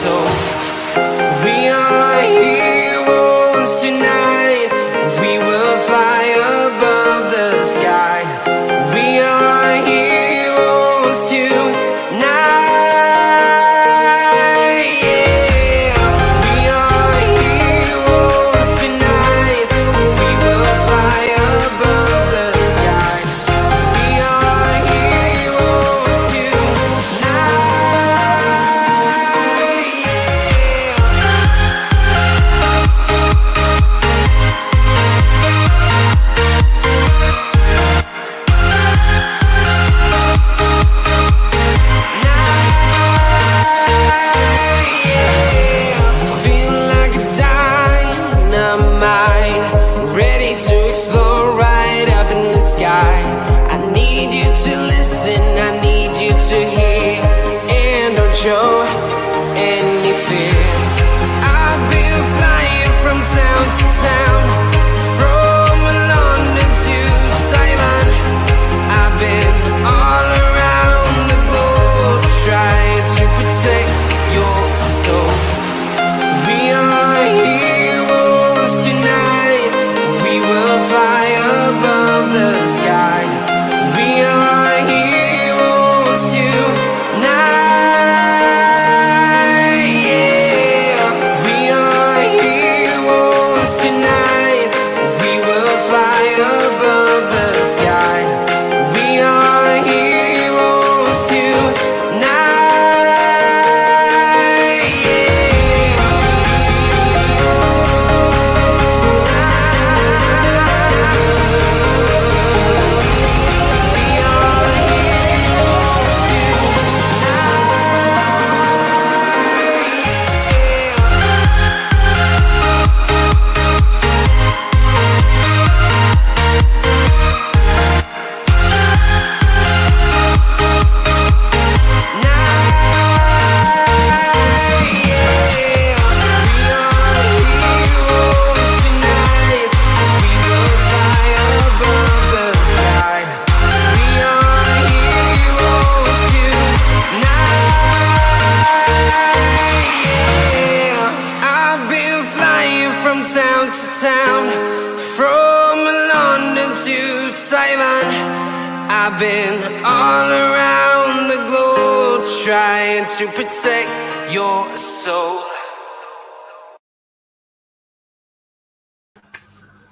souls. We are heroes tonight. We will fly above the sky. We are heroes tonight. Show any fear. I've been flying from town to town, from London to Taiwan. I've been all around the globe trying to protect your soul. We are heroes tonight. We will fly above the sky. We are heroes tonight. I've been all around the globe trying to protect your soul.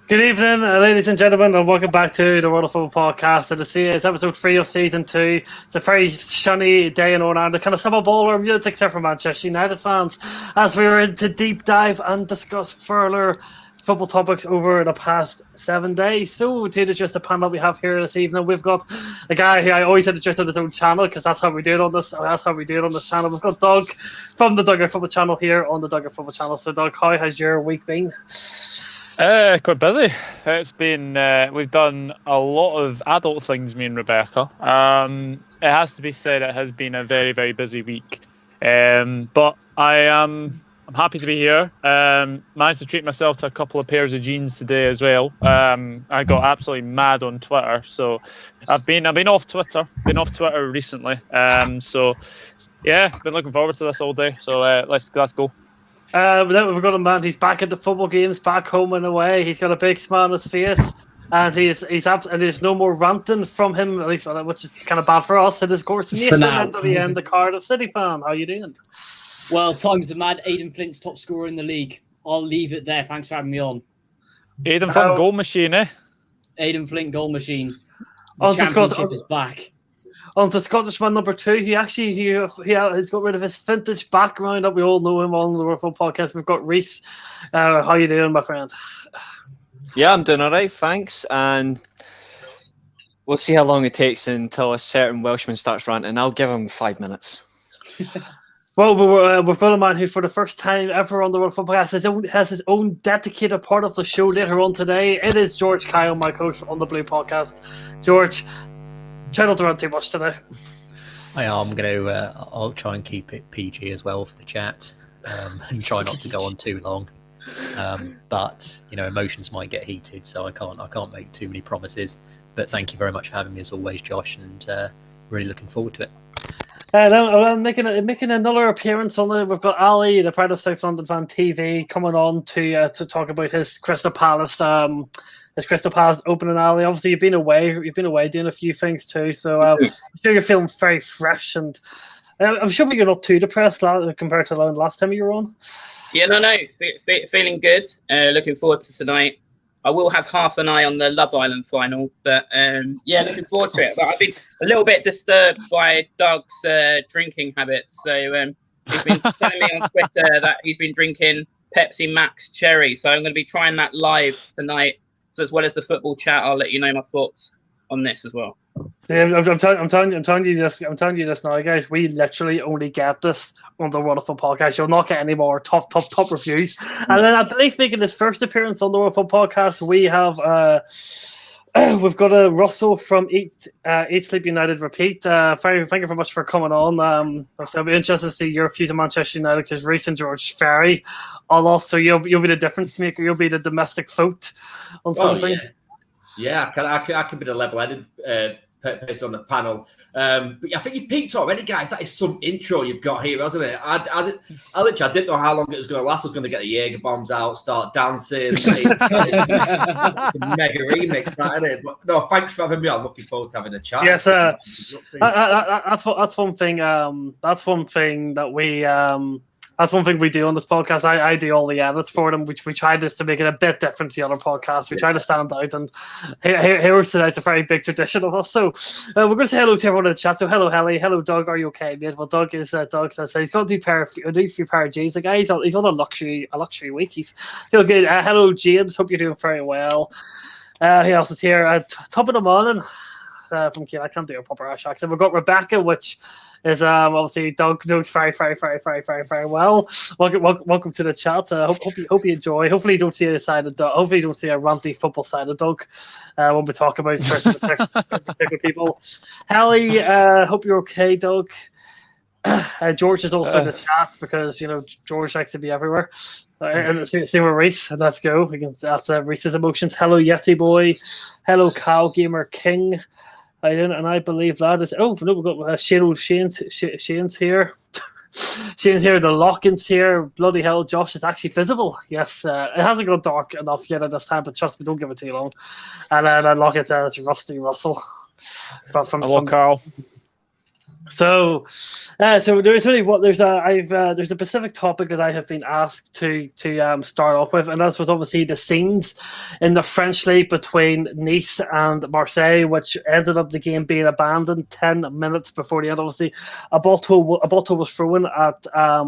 Good evening, ladies and gentlemen, and welcome back to the World of Football podcast. It's episode 3 of season 2. It's a very sunny day in Orlando, kind of summer ball or mutes, except for Manchester United fans, as we were into deep dive and discuss further football topics over the past 7 days. So to just the panel we have here this evening, we've got the guy who I always had to just on his own channel because that's how we do it on this. That's how we do it on this channel. We've got Doug from the Duggar Football channel here on the Duggar Football channel. So Doug, how has your week been? Quite busy. It's been we've done a lot of adult things, me and Rebecca. It has to be said it has been a very, very busy week. But I'm happy to be here. Managed to treat myself to a couple of pairs of jeans today as well. I got absolutely mad on Twitter, so I've been off Twitter. Been off Twitter recently. So yeah, been looking forward to this all day. So let's go. We've got a man. He's back at the football games, back home and away. He's got a big smile on his face, and there's no more ranting from him, at least, which is kind of bad for us. It is, of course, Nathan the Cardiff City fan. How you doing? Well, times are mad. Aidan Flint's top scorer in the league. I'll leave it there. Thanks for having me on. Aidan Flint goal machine, eh? Aidan Flint goal machine. The championship is back. On to Scottishman number 2, he's got rid of his vintage background that we all know him on the World Football podcast. We've got Reese. How you doing, my friend? Yeah, I'm doing all right, thanks. And we'll see how long it takes until a certain Welshman starts ranting. I'll give him 5 minutes. Well, we've got a man who, for the first time ever on the World Football podcast, has his own dedicated part of the show later on today. It is George Kyle, my coach on the Blue podcast. George, try not to run too much today. I'm going to. I'll try and keep it PG as well for the chat, and try not to go on too long. But emotions might get heated, so I can't make too many promises. But thank you very much for having me as always, Josh, and really looking forward to it. I'm making another appearance on it. We've got Ali, the Pride of South London Fan TV, coming on to talk about his Crystal Palace opening. Ali, obviously you've been away doing a few things too, so I'm sure you're feeling very fresh, and I'm sure you're not too depressed compared to the last time you were on. Yeah, no, feeling good. Looking forward to tonight. I will have half an eye on the Love Island final, but yeah, looking forward to it. But I've been a little bit disturbed by Doug's drinking habits. So he's been telling me on Twitter that he's been drinking Pepsi Max Cherry. So I'm going to be trying that live tonight. So as well as the football chat, I'll let you know my thoughts on this as well. Yeah, I'm telling you this now, guys. We literally only get this on the Wonderful Podcast. You'll not get any more top reviews. And then I believe making his first appearance on the Wonderful Podcast, we have we've got a Russell from Eat Sleep United Repeat. Thank you very much for coming on. So I'll be interested to see your views on Manchester United because Reece and George Ferry all off. So you'll be the difference maker. You'll be the domestic vote on some things. Yeah, I can be the level-headed based on the panel. But I think you've peaked already, guys. That is some intro you've got here, hasn't it? I didn't know how long it was going to last. I was going to get the Jaeger bombs out, start dancing. It's a mega remix, that, isn't it? But no, thanks for having me. I'm looking forward to having a chat. Yes, that's one thing. That's one thing we do on this podcast. I do all the edits for them, which we try to make it a bit different to the other podcasts. We try to stand out, and Heroes Tonight's a very big tradition of us. So we're going to say hello to everyone in the chat. So hello, Helly. Hello, Doug. Are you okay, mate? Well, Doug says he's got a few pair of jeans. The guy, he's on a luxury week. He's feel good. Hello, James. Hope you're doing very well. Who else is here? Top of the morning. From Keane. I can't do a proper Irish accent. We've got Rebecca, which is obviously Doug's very, very, very, very, very, very well. Welcome to the chat. Hope you enjoy. Hopefully you don't see a side of Doug. Hopefully you don't see a ranty football side of Doug when we talk about certain particular people. Hallie, hope you're okay, Doug. George is also in the chat because George likes to be everywhere. And same with Reese. Let's go. That's Reese's emotions. Hello, Yeti boy. Hello, Cow Gamer King. I believe that is. Oh no, we've got Shane's here. Shane's here. The Lock-in's here. Bloody hell, Josh! It's actually visible. Yes, it hasn't got dark enough yet at this time, but trust me, don't give it too long. And then Lock-in's it's Rusty Russell. Hello, Carl. So there's a specific topic that I have been asked to start off with, and that was obviously the scenes in the French league between Nice and Marseille, which ended up the game being abandoned 10 minutes before the end. Obviously, a bottle was thrown at a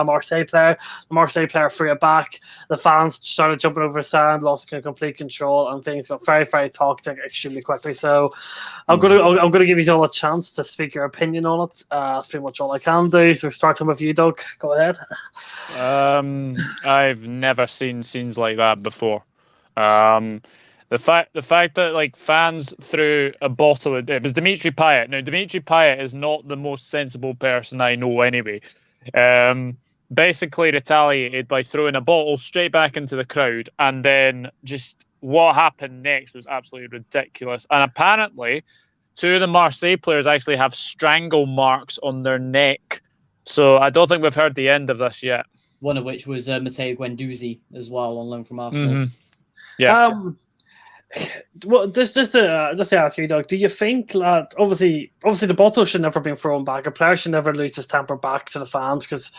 Marseille player. The Marseille player threw it back. The fans started jumping over the sand, lost complete control, and things got very, very toxic extremely quickly. So I'm gonna give you all a chance to speak your opinion on it. That's pretty much all I can do. So starting with you, Doug. Go ahead. I've never seen scenes like that before. The fact that fans threw a bottle. It was Dimitri Payet. Now Dimitri Payet is not the most sensible person I know anyway. Basically retaliated by throwing a bottle straight back into the crowd, and then just what happened next was absolutely ridiculous. And apparently, two of the Marseille players actually have strangle marks on their neck. So I don't think we've heard the end of this yet. One of which was Matteo Guendouzi as well, on loan from Arsenal. Mm-hmm. Yeah. Well, just to ask you, Doug, do you think that obviously the bottle should never be thrown back? A player should never lose his temper back to the fans, because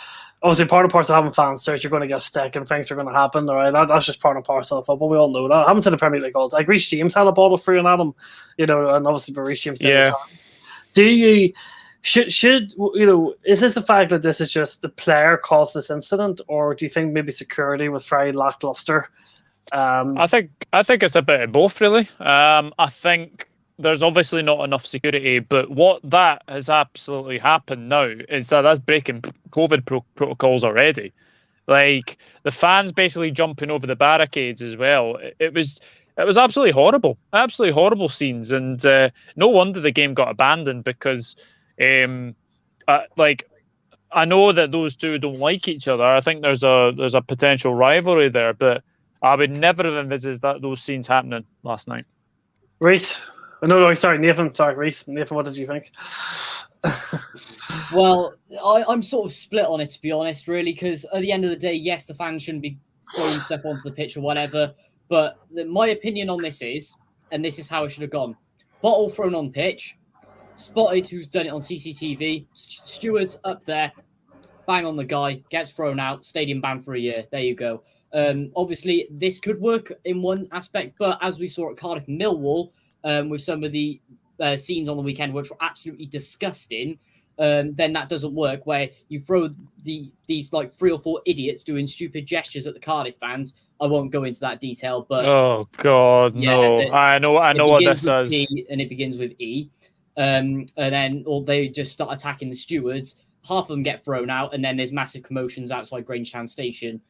obviously part of having fans there is you're going to get stick and things are going to happen. All right, that's just part and parcel of football. We all know that. I haven't seen the Premier League all. Like Reece James had a bottle thrown at him, and obviously for Reece James. Yeah. Do you should is this the fact that this is just the player caused this incident, or do you think maybe security was very lackluster? I think it's a bit of both, really. I think there's obviously not enough security, but what that has absolutely happened now is that's breaking COVID protocols already. Like the fans basically jumping over the barricades as well. It was absolutely horrible scenes, and no wonder the game got abandoned because, I know that those two don't like each other. I think there's a potential rivalry there, but I would never have envisaged those scenes happening last night. Reece? No, sorry, Nathan. Sorry, Reece. Nathan, what did you think? Well, I'm sort of split on it, to be honest, really, because at the end of the day, yes, the fans shouldn't be throwing stuff onto the pitch or whatever. But my opinion on this is, and this is how it should have gone: bottle thrown on pitch, spotted who's done it on CCTV, stewards up there, bang on the guy, gets thrown out, stadium banned for a year. There you go. Obviously, this could work in one aspect, but as we saw at Cardiff Millwall, with some of the scenes on the weekend, which were absolutely disgusting, then that doesn't work. Where you throw these like 3 or 4 idiots doing stupid gestures at the Cardiff fans. I won't go into that detail, but Oh God, no! I know what this is. P and it begins with E, and then they just start attacking the stewards. Half of them get thrown out, and then there's massive commotions outside Grangetown Station,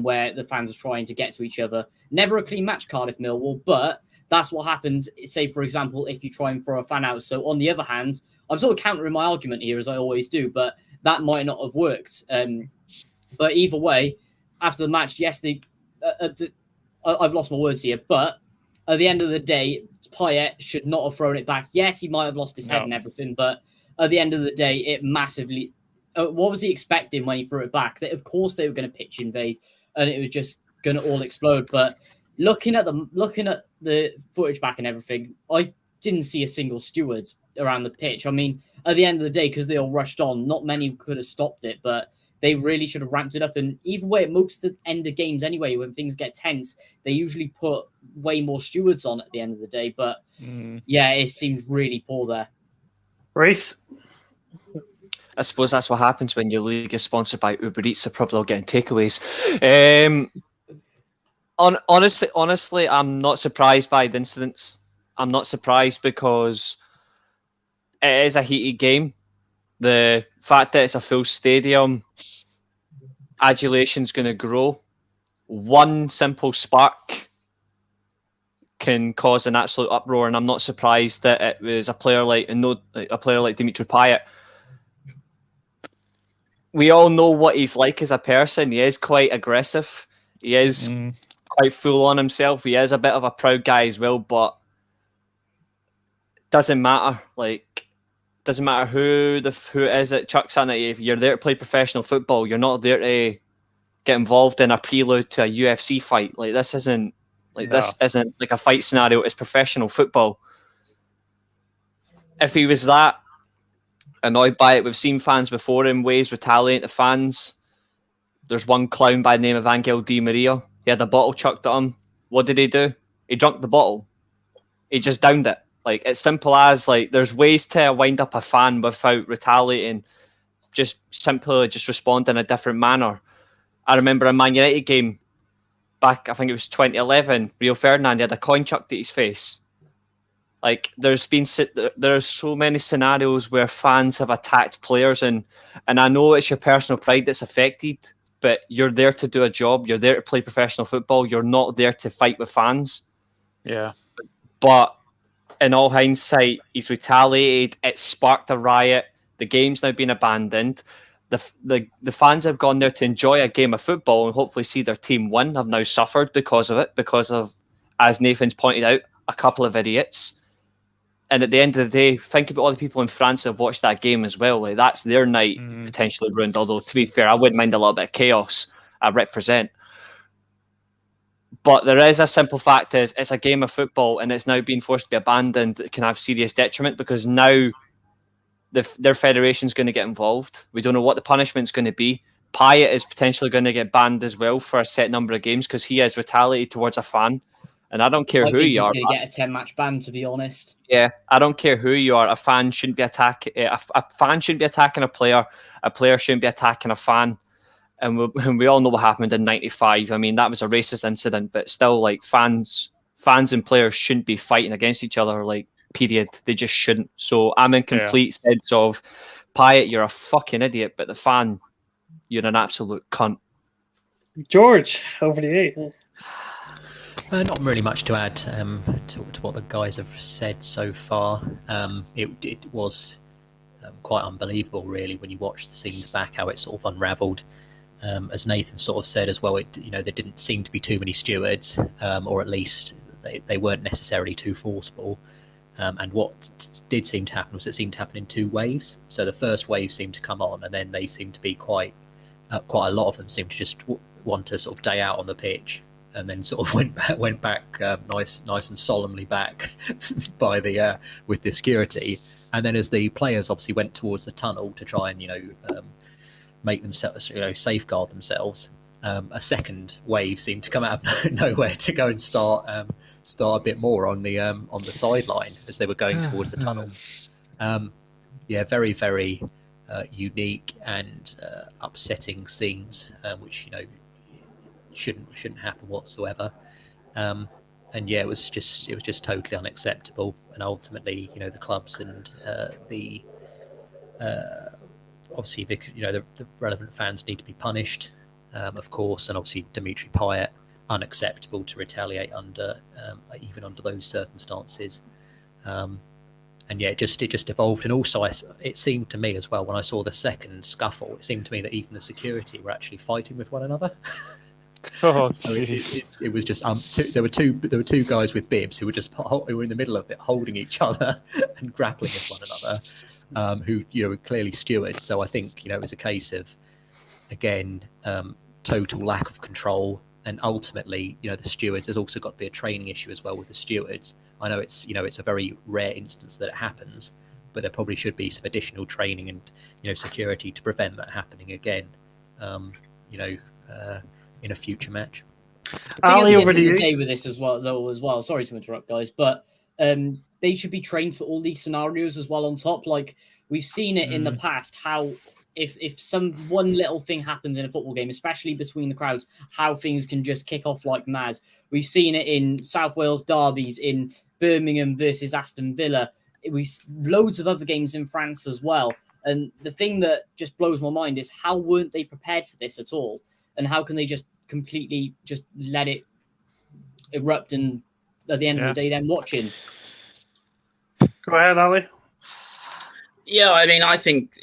where the fans are trying to get to each other. Never a clean match, Cardiff Millwall, but that's what happens. Say, for example, if you try and throw a fan out. So on the other hand, I'm sort of countering my argument here, as I always do, but that might not have worked. But either way, after the match, yes, I've lost my words here, but at the end of the day, Payet should not have thrown it back. Yes, he might have lost his head and everything, but at the end of the day, it massively... what was he expecting when he threw it back? That of course they were going to pitch invade, and it was just going to all explode. But looking at the footage back and everything, I didn't see a single steward around the pitch. I mean, at the end of the day, because they all rushed on, not many could have stopped it, but they really should have ramped it up. And either way, at most of the end of games anyway, when things get tense, they usually put way more stewards on at the end of the day. But yeah, it seems really poor there. Reese? I suppose that's what happens when your league is sponsored by Uber Eats. They're probably all getting takeaways. Honestly, I'm not surprised by the incidents. I'm not surprised because it is a heated game. The fact that it's a full stadium, adulation's going to grow. One simple spark can cause an absolute uproar, and I'm not surprised that it was a player like Dimitri Payet. We all know what he's like as a person. He is quite aggressive. He is quite full on himself. He is a bit of a proud guy as well, but doesn't matter. Doesn't matter who it is that chucks in at you. If you're there to play professional football, you're not there to get involved in a prelude to a UFC fight. This isn't like a fight scenario. It's professional football. If he was that annoyed by it, we've seen fans before in ways retaliate to fans. There's one clown by the name of Angel Di Maria. He had a bottle chucked at him. What did he do? He drunk the bottle. He just downed it. It's simple as there's ways to wind up a fan without retaliating. Just simply respond in a different manner. I remember a Man United game back, I think it was 2011. Rio Ferdinand had a coin chucked at his face. There's so many scenarios where fans have attacked players, and I know it's your personal pride that's affected, but you're there to do a job. You're there to play professional football. You're not there to fight with fans. Yeah. But in all hindsight, he's retaliated. It sparked a riot. The game's now been abandoned. The fans have gone there to enjoy a game of football and hopefully see their team win. Have now suffered because of it, because of, as Nathan's pointed out, a couple of idiots. And at the end of the day, think about all the people in France that have watched that game as well. That's their night potentially ruined. Although, to be fair, I wouldn't mind a little bit of chaos. I represent. But there is a simple fact: it's a game of football, and it's now being forced to be abandoned. It can have serious detriment because now their federation's going to get involved. We don't know what the punishment's going to be. Payet is potentially going to get banned as well for a set number of games because he has retaliated towards a fan. And I don't care who you are. He's going to get a 10-match ban, to be honest. Yeah, I don't care who you are. A fan shouldn't be attacking. A fan shouldn't be attacking a player. A player shouldn't be attacking a fan. And we all know what happened in '95. I mean, that was a racist incident, but still, fans and players shouldn't be fighting against each other. Period. They just shouldn't. So I'm in complete sense of Payet, you're a fucking idiot, but the fan, you're an absolute cunt. George, over to you. Not really much to add to what the guys have said so far. It was quite unbelievable, really, when you watch the scenes back, how it sort of unravelled. As Nathan sort of said as well, there didn't seem to be too many stewards, or at least they weren't necessarily too forceful. And what did seem to happen was it seemed to happen in two waves. So the first wave seemed to come on, and then they seemed to be quite a lot of them seemed to just want to sort of day out on the pitch, and then sort of went back nice and solemnly back by the with the security. And then as the players obviously went towards the tunnel to try and make themselves safeguard themselves, a second wave seemed to come out of nowhere to go and start a bit more on the sideline as they were going towards the tunnel. Very, very unique and upsetting scenes, which shouldn't happen whatsoever. And it was just totally unacceptable. And ultimately, the clubs and obviously the relevant fans need to be punished, of course, and obviously Dimitri Payet, unacceptable to retaliate under even under those circumstances. And it just evolved. And also it seemed to me as well, when I saw the second scuffle, it seemed to me that even the security were actually fighting with one another. Oh, so it was just there were two guys with bibs who were in the middle of it, holding each other and grappling with one another, who were clearly stewards. So I think it was a case of, again, total lack of control. And ultimately, the stewards, there's also got to be a training issue as well with the stewards. I know it's a very rare instance that it happens, but there probably should be some additional training and security to prevent that happening again. In a future match. Ali, over to you. Day with this as well. Sorry to interrupt, guys, but they should be trained for all these scenarios as well on top. Like we've seen it in the past, how if some one little thing happens in a football game, especially between the crowds, how things can just kick off like mad. We've seen it in South Wales derbies, in Birmingham versus Aston Villa. We've loads of other games in France as well. And the thing that just blows my mind is how weren't they prepared for this at all? And how can they just completely just let it erupt and at the end of the day then watching? Go ahead, Ali. Yeah, I mean, I think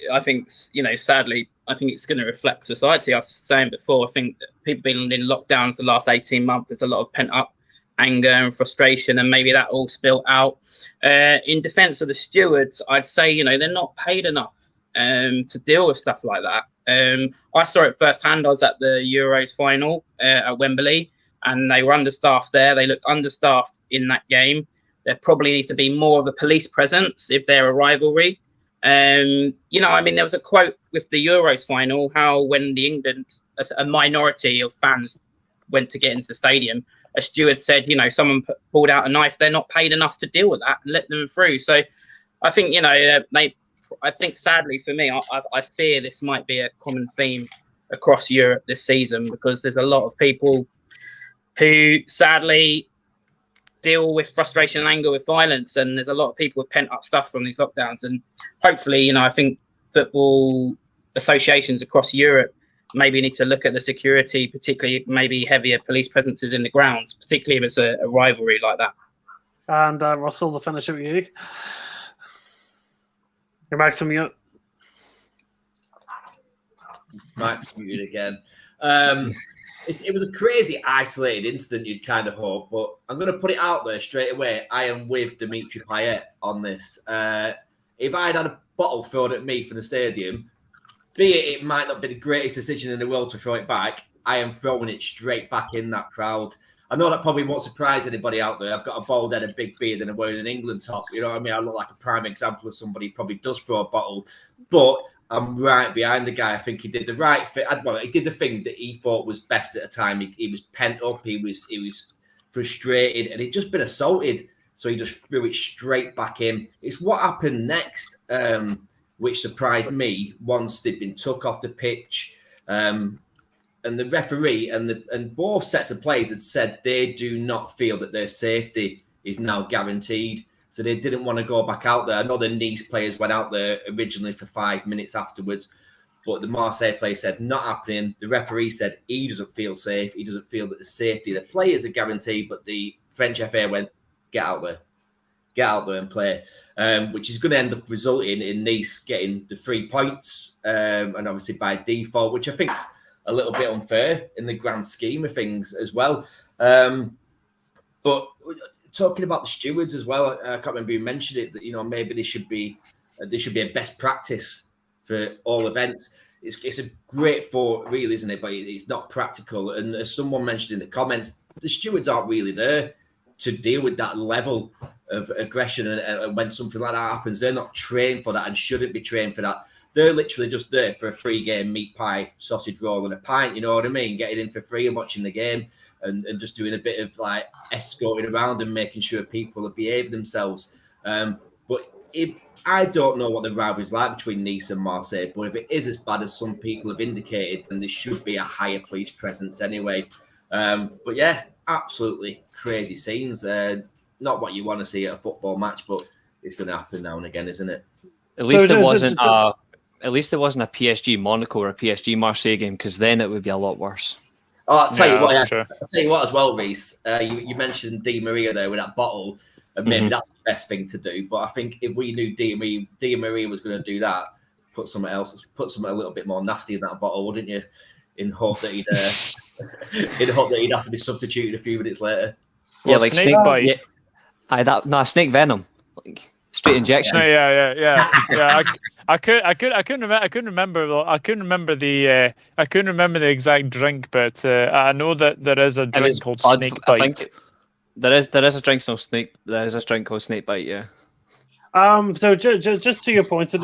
sadly, I think it's going to reflect society. I was saying before, I think that people been in lockdowns the last 18 months. There's a lot of pent up anger and frustration, and maybe that all spilt out. In defence of the stewards, I'd say they're not paid enough to deal with stuff like that. I saw it firsthand. I was at the Euros final at Wembley, and they were understaffed there. They looked understaffed in that game. There probably needs to be more of a police presence if they're a rivalry. There was a quote with the Euros final, how when the England, a minority of fans went to get into the stadium, a steward said, someone pulled out a knife. They're not paid enough to deal with that and let them through. So I think, I think sadly for me, I fear this might be a common theme across Europe this season, because there's a lot of people who sadly deal with frustration and anger with violence, and there's a lot of people with pent up stuff from these lockdowns. And hopefully, I think football associations across Europe maybe need to look at the security, particularly maybe heavier police presences in the grounds, particularly if it's a rivalry like that. And Russell, to finish it with you. You're back to mute. Mike's muted again. It was a crazy isolated incident, you'd kind of hope, but I'm going to put it out there straight away. I am with Dimitri Payet on this. If I'd had a bottle thrown at me from the stadium, be it might not be the greatest decision in the world to throw it back, I am throwing it straight back in that crowd. I know that probably won't surprise anybody out there. I've got a bald head, a big beard, and I'm wearing an England top. You know what I mean? I look like a prime example of somebody who probably does throw a bottle, but I'm right behind the guy. I think he did the right thing. Well, he did the thing that he thought was best at the time. He was pent up. He was frustrated, and he'd just been assaulted. So he just threw it straight back in. It's what happened next, which surprised me once they'd been took off the pitch. And the referee and both sets of players had said they do not feel that their safety is now guaranteed. So they didn't want to go back out there. I know the Nice players went out there originally for 5 minutes afterwards, but the Marseille player said not happening. The referee said he doesn't feel safe. He doesn't feel that the safety of the players are guaranteed, but the French FA went, get out there and play, which is going to end up resulting in Nice getting the 3 points, and obviously by default, which I think is a little bit unfair in the grand scheme of things as well. But talking about the stewards as well, I can't remember who mentioned it, that, maybe there should be a best practice for all events. It's a great thought, really, isn't it? But it's not practical. And as someone mentioned in the comments, the stewards aren't really there to deal with that level of aggression. And when something like that happens, they're not trained for that and shouldn't be trained for that. They're literally just there for a free game, meat pie, sausage roll, and a pint. You know what I mean? Getting in for free and watching the game, and just doing a bit of like escorting around and making sure people are behaving themselves. But if I don't know what the rivalry is like between Nice and Marseille, but if it is as bad as some people have indicated, then there should be a higher police presence anyway. But yeah, absolutely crazy scenes. Not what you want to see at a football match, but it's going to happen now and again, isn't it? At least there wasn't a PSG Monaco or a PSG Marseille game, because then it would be a lot worse. Oh, I'll tell you what. That's true. I'll tell you what as well, Reese. You mentioned Di Maria there with that bottle, and maybe that's the best thing to do. But I think if we knew Di Maria was going to do that, put something a little bit more nasty in that bottle, wouldn't you? In hope that he'd have to be substituted a few minutes later. Yeah, like snake bite. Yeah. Snake venom, like straight injection. Yeah. I couldn't remember the exact drink, but I know that there is a drink called snake bite. I think there is a drink called snake. There is a drink called snake bite. Yeah. So just to your point, so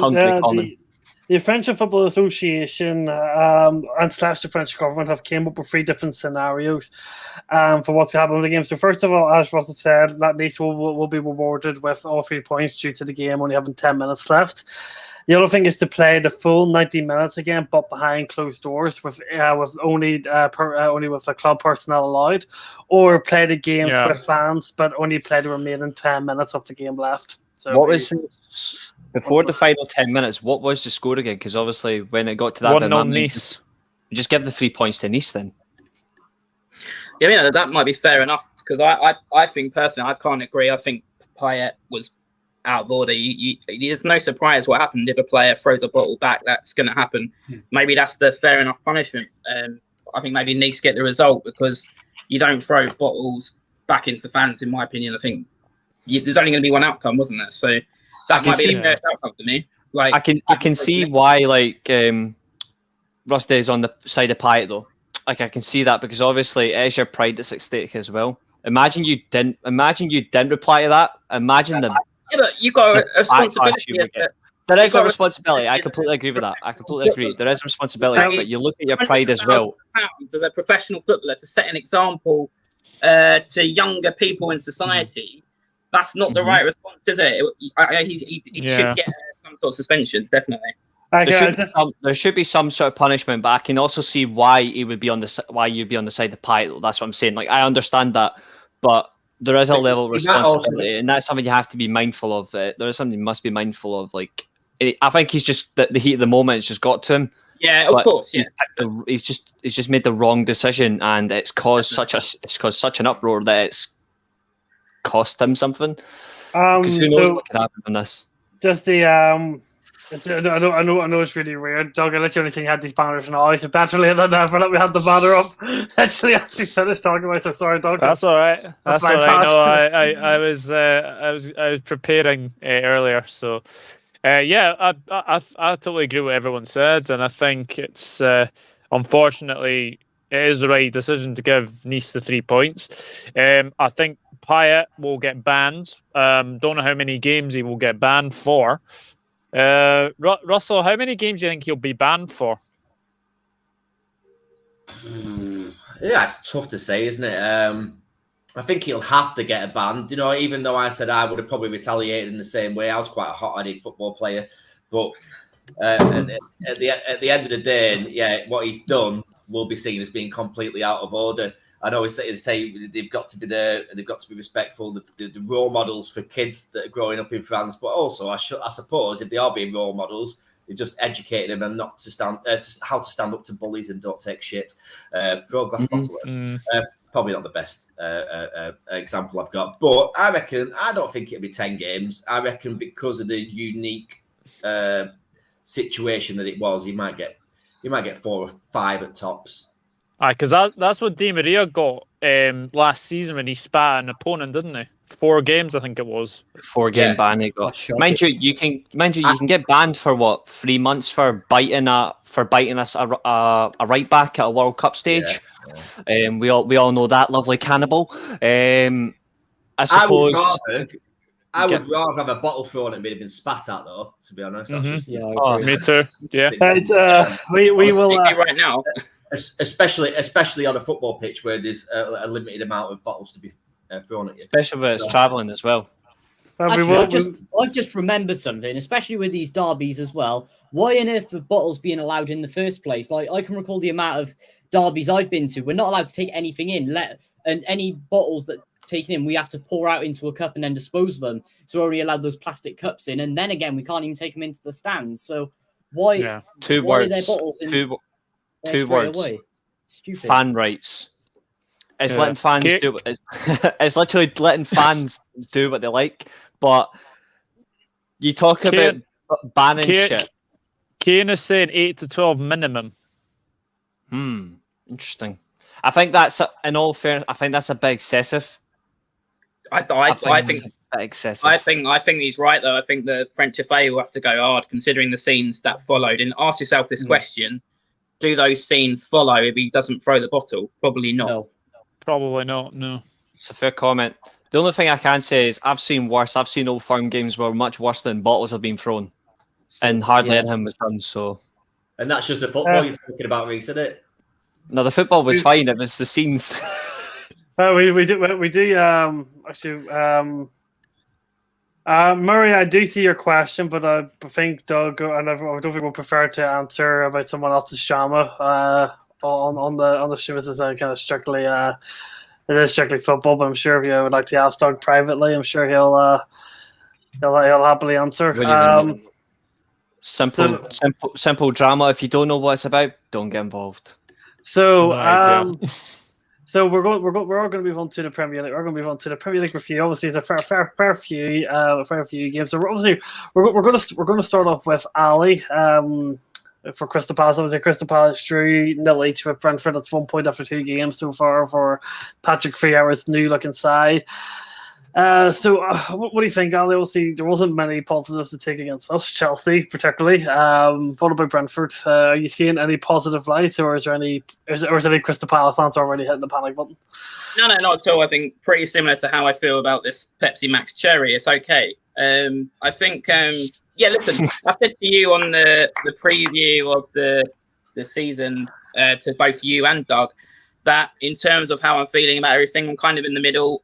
the French Football Association and the French government have came up with 3 different scenarios for what's going to happen with the game. So first of all, as Russell said, that Nice will be rewarded with all 3 points due to the game only having 10 minutes left. The other thing is to play the full 90 minutes again, but behind closed doors with only with a club personnel allowed, or play the games with fans, but only play the remaining 10 minutes of the game left. So what was before the final 10 minutes? What was the score again? Because obviously, when it got to that, 1-0 Nice. Just give the 3 points to Nice then. Yeah, that might be fair enough, because I think personally I can't agree. I think Payet was out of order. There's no surprise what happened if a player throws a bottle back. That's going to happen. Maybe that's the fair enough punishment. I think maybe Nice get the result, because you don't throw bottles back into fans. In my opinion, I think there's only going to be one outcome, wasn't there? So that might be the fair outcome to me. Like I can see why Rusty is on the side of Payet though. Like I can see that, because obviously it is your pride that's at stake as well. Imagine you didn't reply to that. Imagine the. Yeah, but you got a responsibility. There is a responsibility. I completely agree with that. I completely agree. There is a responsibility, but you look at your pride as well. As a professional footballer, to set an example to younger people in society, that's not the right response, is it? He should get some sort of suspension, definitely. There should be some sort of punishment, but I can also see why you'd be on the side of Payet. That's what I'm saying. Like I understand that, but there is a level of responsibility, and that's something you have to be mindful of. There is something you must be mindful of. Like I think he's just the heat of the moment has just got to him. Yeah, of course. Yeah, he's just made the wrong decision, and it's caused such an uproar that it's cost him something. Because who knows what could happen from this? Just the I know it's really weird. Doug, I literally think had these banners now. It's better late than never that we had the banner up. Literally actually finished talking about it. So sorry, Doug. That's all right. That's all right. No, I was preparing earlier, so I totally agree with what everyone said, and I think it's unfortunately it is the right decision to give Nice the 3 points. I think Payet will get banned. Don't know how many games he will get banned for. Russell, how many games do you think he'll be banned for? Yeah, it's tough to say, isn't it? I think he'll have to get a ban. Even though I said I would have probably retaliated in the same way, I was quite a hot-headed football player. But at the end of the day, what he's done will be seen as being completely out of order. I know say they've got to be there, and they've got to be respectful, the role models for kids that are growing up in France. But also, I suppose if they are being role models, they just educate them and not to stand, how to stand up to bullies and don't take shit. Throw a glass bottle. Probably not the best example I've got, but I don't think it'll be 10 games. I reckon because of the unique situation that it was, he might get 4 or 5 at tops. Because that's what Di Maria got last season when he spat at an opponent, didn't he? 4 games, I think it was. 4-game ban he got. That's shocking. Mind you, you can get banned for what 3 months for biting us a right back at a World Cup stage. We all know that lovely cannibal. I suppose I would rather have a bottle thrown at me than been spat at, though. To be honest, that's just, Yeah, I Oh, agree. Me too. Yeah. And we will. right now. especially on a football pitch where there's a limited amount of bottles to be thrown at you. especially when it's travelling as well. we Actually, will. I've just remembered something, especially with these derbies as well. Why on earth are bottles being allowed in the first place? Like, I can recall the amount of derbies I've been to. We're not allowed to take anything in. And any bottles that taken in, we have to pour out into a cup and then dispose of them. So we're only allowed those plastic cups in, and then again, we can't even take them into the stands. So why? Yeah. Two why are words. there bottles in Two there two straight words. away? Stupid. Fan rights. It's Yeah. letting fans Okay. do. It's literally letting fans do what they like. But you talk about banning shit. Kane is saying 8 to 12 minimum. Interesting. I think that's in all fairness. I think that's a bit excessive. I it's think a bit excessive. I think he's right though. I think the French FA will have to go hard considering the scenes that followed. And ask yourself this question: do those scenes follow if he doesn't throw the bottle? Probably not. No. Probably not. No. It's a fair comment. The only thing I can say is I've seen worse. I've seen Old Firm games where much worse than bottles have been thrown, and hardly anything was done. So, And that's just the football you're talking about, Reece, isn't it? no, the football was fine. It was the scenes. We do actually. Murray, I do see your question, but I think Doug and I don't think we'll prefer to answer about someone else's drama on the show. This is kind of strictly it is strictly football, but I'm sure if you would like to ask Doug privately, I'm sure he'll happily answer. Simple drama. If you don't know what it's about, don't get involved. So, No idea. so we're all going to move on to the Premier League. We're going to move on to the Premier League review. Obviously, it's a fair few games. So we're going to start off with Ali for Crystal Palace. Obviously, Crystal Palace drew 0 each with Brentford. That's 1 point after 2 games so far for Patrick Vieira's new looking side. So what do you think, Ali? Obviously, there wasn't many positives to take against us, Chelsea particularly. What about Brentford? Are you seeing any positive light, or is any Crystal Palace fans already hitting the panic button? No, not at all. I think pretty similar to how I feel about this Pepsi Max Cherry. It's okay. I think, listen, I said to you on the preview of the season to both you and Doug that in terms of how I'm feeling about everything, I'm kind of in the middle.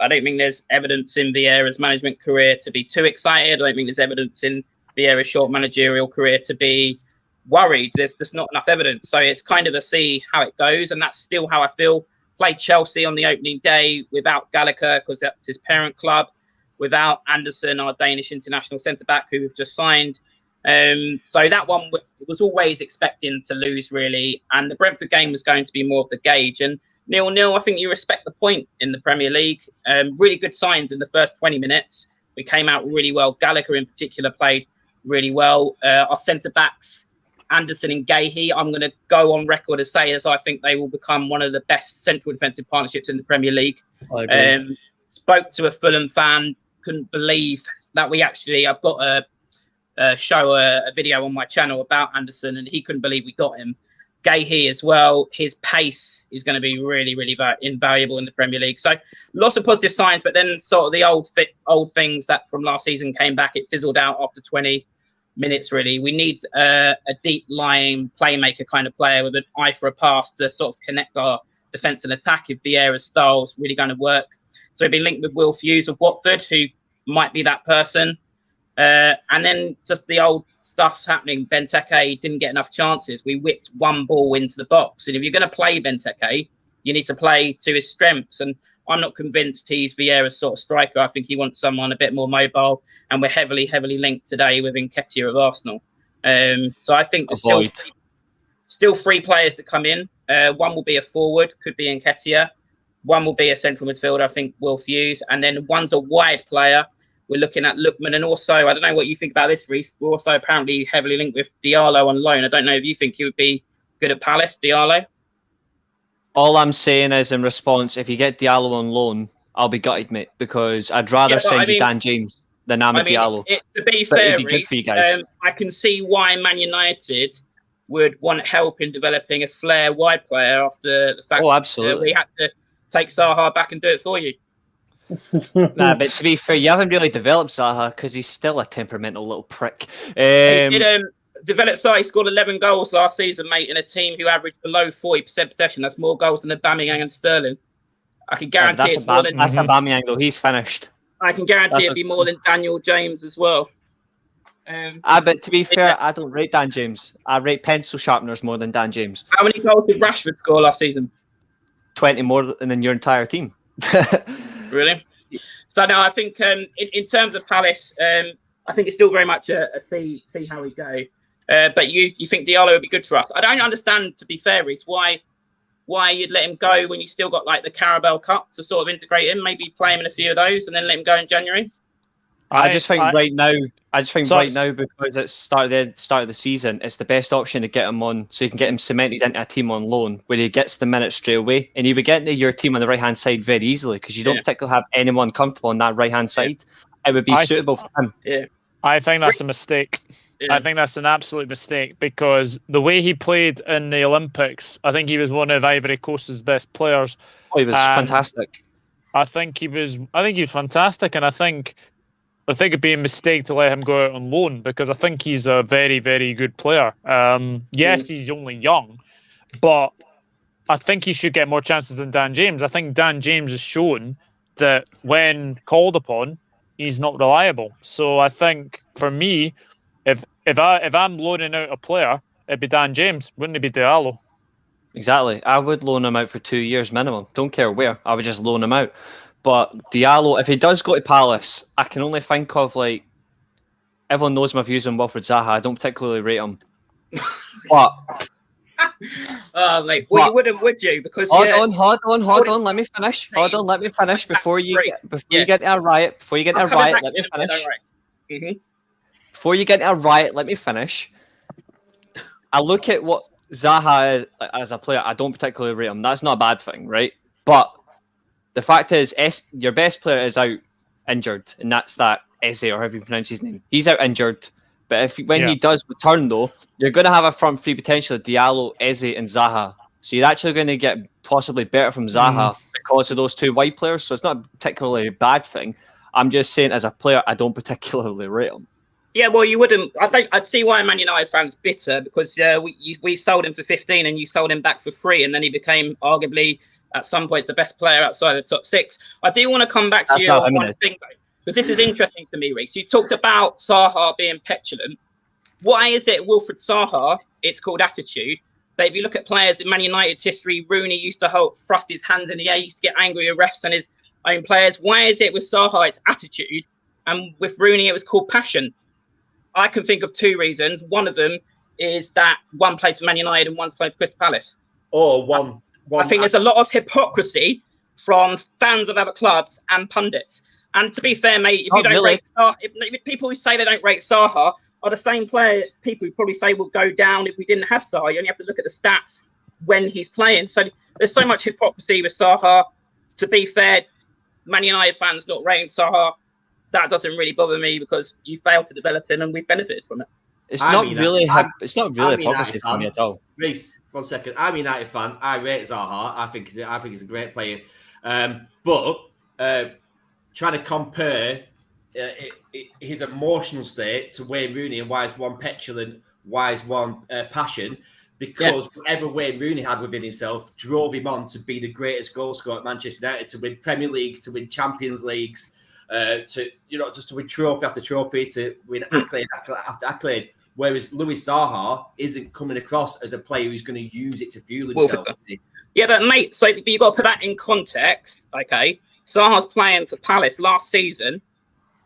I don't think there's evidence in Vieira's management career to be too excited. I don't think there's evidence in Vieira's short managerial career to be worried. There's just not enough evidence. So it's kind of a see how it goes. And that's still how I feel. Played Chelsea on the opening day without Gallagher because that's his parent club, without Anderson, our Danish international centre-back who we've just signed. So that one was always expecting to lose, really. And the Brentford game was going to be more of the gauge. And 0-0, I think you respect the point in the Premier League. Really good signs in the first 20 minutes. We came out really well. Gallagher in particular played really well. Our centre-backs, Anderson and Gahey, I'm going to go on record as say as I think they will become one of the best central defensive partnerships in the Premier League. I agree. Spoke to a Fulham fan, couldn't believe that I've got a video on my channel about Anderson, and he couldn't believe we got him. Gahey as well, his pace is going to be really, really invaluable in the Premier League. So lots of positive signs, but then sort of the old things that from last season came back. It fizzled out after 20 minutes, really. We need a deep-lying playmaker kind of player with an eye for a pass to sort of connect our defence and attack if Vieira's style is really going to work. So we've been linked with Will Hughes of Watford, who might be that person. And then just the old stuff happening. Benteke didn't get enough chances. We whipped one ball into the box. And if you're going to play Benteke, you need to play to his strengths. And I'm not convinced he's Vieira's sort of striker. I think he wants someone a bit more mobile. And we're heavily linked today with Nketiah of Arsenal. So I think there's still 3 players that come in. One will be a forward, could be Nketiah. One will be a central midfielder, I think Will Hughes. And then one's a wide player. We're looking at Lookman, and also, I don't know what you think about this, Reece. We're also apparently heavily linked with Diallo on loan. I don't know if you think he would be good at Palace, Diallo. All I'm saying is in response, if you get Diallo on loan, I'll be gutted, mate, because I'd rather send you Dan James than Amad Diallo. To be But fair, it'd be good for you guys. I can see why Man United would want help in developing a flair wide player after the fact absolutely. we had to take Zaha back and do it for you. Nah, but to be fair, you haven't really developed Zaha because he's still a temperamental little prick. He did develop Zaha. He scored 11 goals last season, mate, in a team who averaged below 40% possession. That's more goals than Aubameyang and Sterling. I can guarantee it's more than... That's Aubameyang, though. He's finished. I can guarantee it'd be more than Daniel James as well. But to be fair, I don't rate Dan James. I rate pencil sharpeners more than Dan James. How many goals did Rashford score last season? 20 more than your entire team. Really? So no, I think in terms of Palace, I think it's still very much a see how we go. But you think Diallo would be good for us? I don't understand, to be fair, Reece, why you'd let him go when you still got like the Carabao Cup to sort of integrate him, maybe play him in a few of those and then let him go in January. I just think right now because it's start of the season, it's the best option to get him on, so you can get him cemented into a team on loan where he gets the minutes straight away, and he would get into your team on the right hand side very easily because you don't particularly have anyone comfortable on that right hand side. It would be suitable for him. Yeah, I think that's a mistake. I think that's an absolute mistake because the way he played in the Olympics, I think he was one of Ivory Coast's best players. Oh, he was fantastic. I think he was fantastic, and I think it'd be a mistake to let him go out on loan because I think he's a very, very good player. Yes, he's only young, but I think he should get more chances than Dan James. I think Dan James has shown that when called upon, he's not reliable. So I think for me, if I'm loaning out a player, it'd be Dan James, wouldn't it be Diallo? Exactly. I would loan him out for 2 years minimum. Don't care where. I would just loan him out. But Diallo, if he does go to Palace, I can only think of everyone knows my views on Wilfried Zaha. I don't particularly rate him. But mate, well, you wouldn't, would you? Because hold on. Let me finish. Let me finish before you get a riot. Before you get a riot, let me finish. Before you get a riot, let me finish. I look at what Zaha is as a player. I don't particularly rate him. That's not a bad thing, right? But the fact is, your best player is out injured, and that's that Eze, or however you pronounce his name. He's out injured, but when he does return, though, you're going to have a front three potential of Diallo, Eze, and Zaha. So you're actually going to get possibly better from Zaha because of those two wide players. So it's not a particularly bad thing. I'm just saying, as a player, I don't particularly rate him. Yeah, well, you wouldn't. I'd see why Man United fans bitter because we sold him for 15 and you sold him back for free, and then he became arguably at some point the best player outside the top six. I do want to come back to you on one thing though, because this is interesting to me, Reece. You talked about Zaha being petulant. Why is it Wilfried Zaha? It's called attitude. But if you look at players in Man United's history, Rooney used to thrust his hands in the air, used to get angry at refs and his own players. Why is it with Zaha it's attitude, and with Rooney it was called passion? I can think of two reasons. One of them is that one played for Man United and one's played for Crystal Palace. I think there's a lot of hypocrisy from fans of other clubs and pundits. And to be fair, mate, if you don't rate Zaha, if people who say they don't rate Zaha are the same player people who probably say will go down if we didn't have Zaha. You only have to look at the stats when he's playing. So there's so much hypocrisy with Zaha. To be fair, Man United fans not rating Zaha, that doesn't really bother me because you failed to develop him and we've benefited from it. It's not really hypocrisy for me at all. Reece, 1 second. I'm a United fan. I rate Zaha. I think he's a great player. But trying to compare his emotional state to Wayne Rooney and why is one petulant, why is one passion, because whatever Wayne Rooney had within himself drove him on to be the greatest goal scorer at Manchester United, to win Premier Leagues, to win Champions Leagues, just to win trophy after trophy, to win accolade after accolade. Whereas Louis Zaha isn't coming across as a player who's going to use it to fuel himself. Yeah, but mate, so you've got to put that in context, okay? Zaha's playing for Palace last season.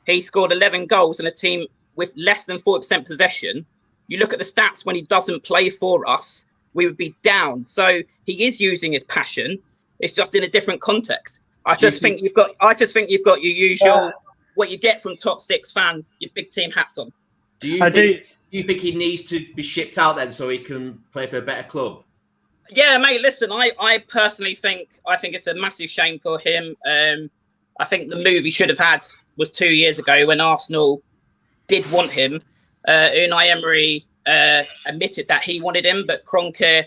He scored 11 goals in a team with less than 40% possession. You look at the stats when he doesn't play for us, we would be down. So he is using his passion. It's just in a different context. I just think you've got your usual what you get from top six fans, your big team hats on. Do you think he needs to be shipped out then so he can play for a better club? Yeah, mate, listen, I personally think it's a massive shame for him. I think the move he should have had was 2 years ago when Arsenal did want him. Unai Emery admitted that he wanted him, but Kroenke,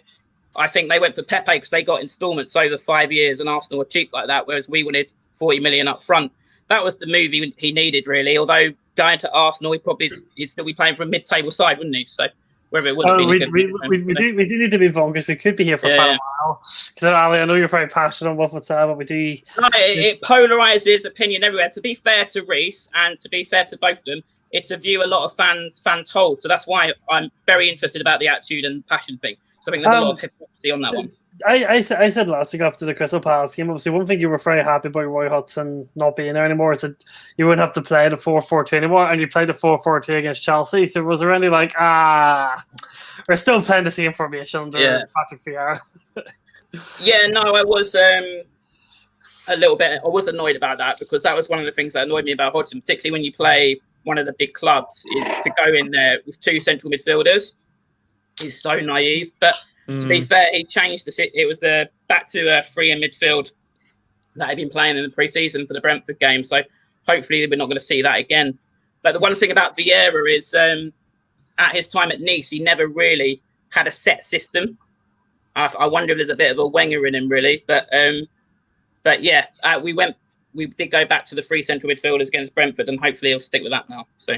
I think they went for Pepe because they got instalments over 5 years and Arsenal were cheap like that, whereas we wanted 40 million up front. That was the move he needed, really. Although going to Arsenal, he'd still be playing for a mid-table side, wouldn't he? So whether it would have been we do need to move on because we could be here for quite a while. Because Ali, I know you're very passionate on what it's but we do. No, it polarizes opinion everywhere. To be fair to Reece and to be fair to both of them, it's a view a lot of fans hold. So that's why I'm very interested about the attitude and passion thing. So I think there's a lot of hypocrisy on that one. I said last week after the Crystal Palace game, obviously one thing you were very happy about Roy Hodgson not being there anymore is that you wouldn't have to play the 4-4-2 anymore, and you played the 4-4-2 against Chelsea. So was there any we're still playing the same formation under Patrick Vieira? Yeah, no, I was a little bit. I was annoyed about that because that was one of the things that annoyed me about Hodgson, particularly when you play one of the big clubs, is to go in there with two central midfielders. He's so naive, but. To be fair, he changed it was back to 3 in midfield that he'd been playing in the pre-season for the Brentford game. So hopefully we're not going to see that again. But the one thing about Vieira is at his time at Nice, he never really had a set system. I wonder if there's a bit of a Wenger in him, really. But yeah, we did go back to the 3 central midfielders against Brentford, and hopefully he'll stick with that now. So.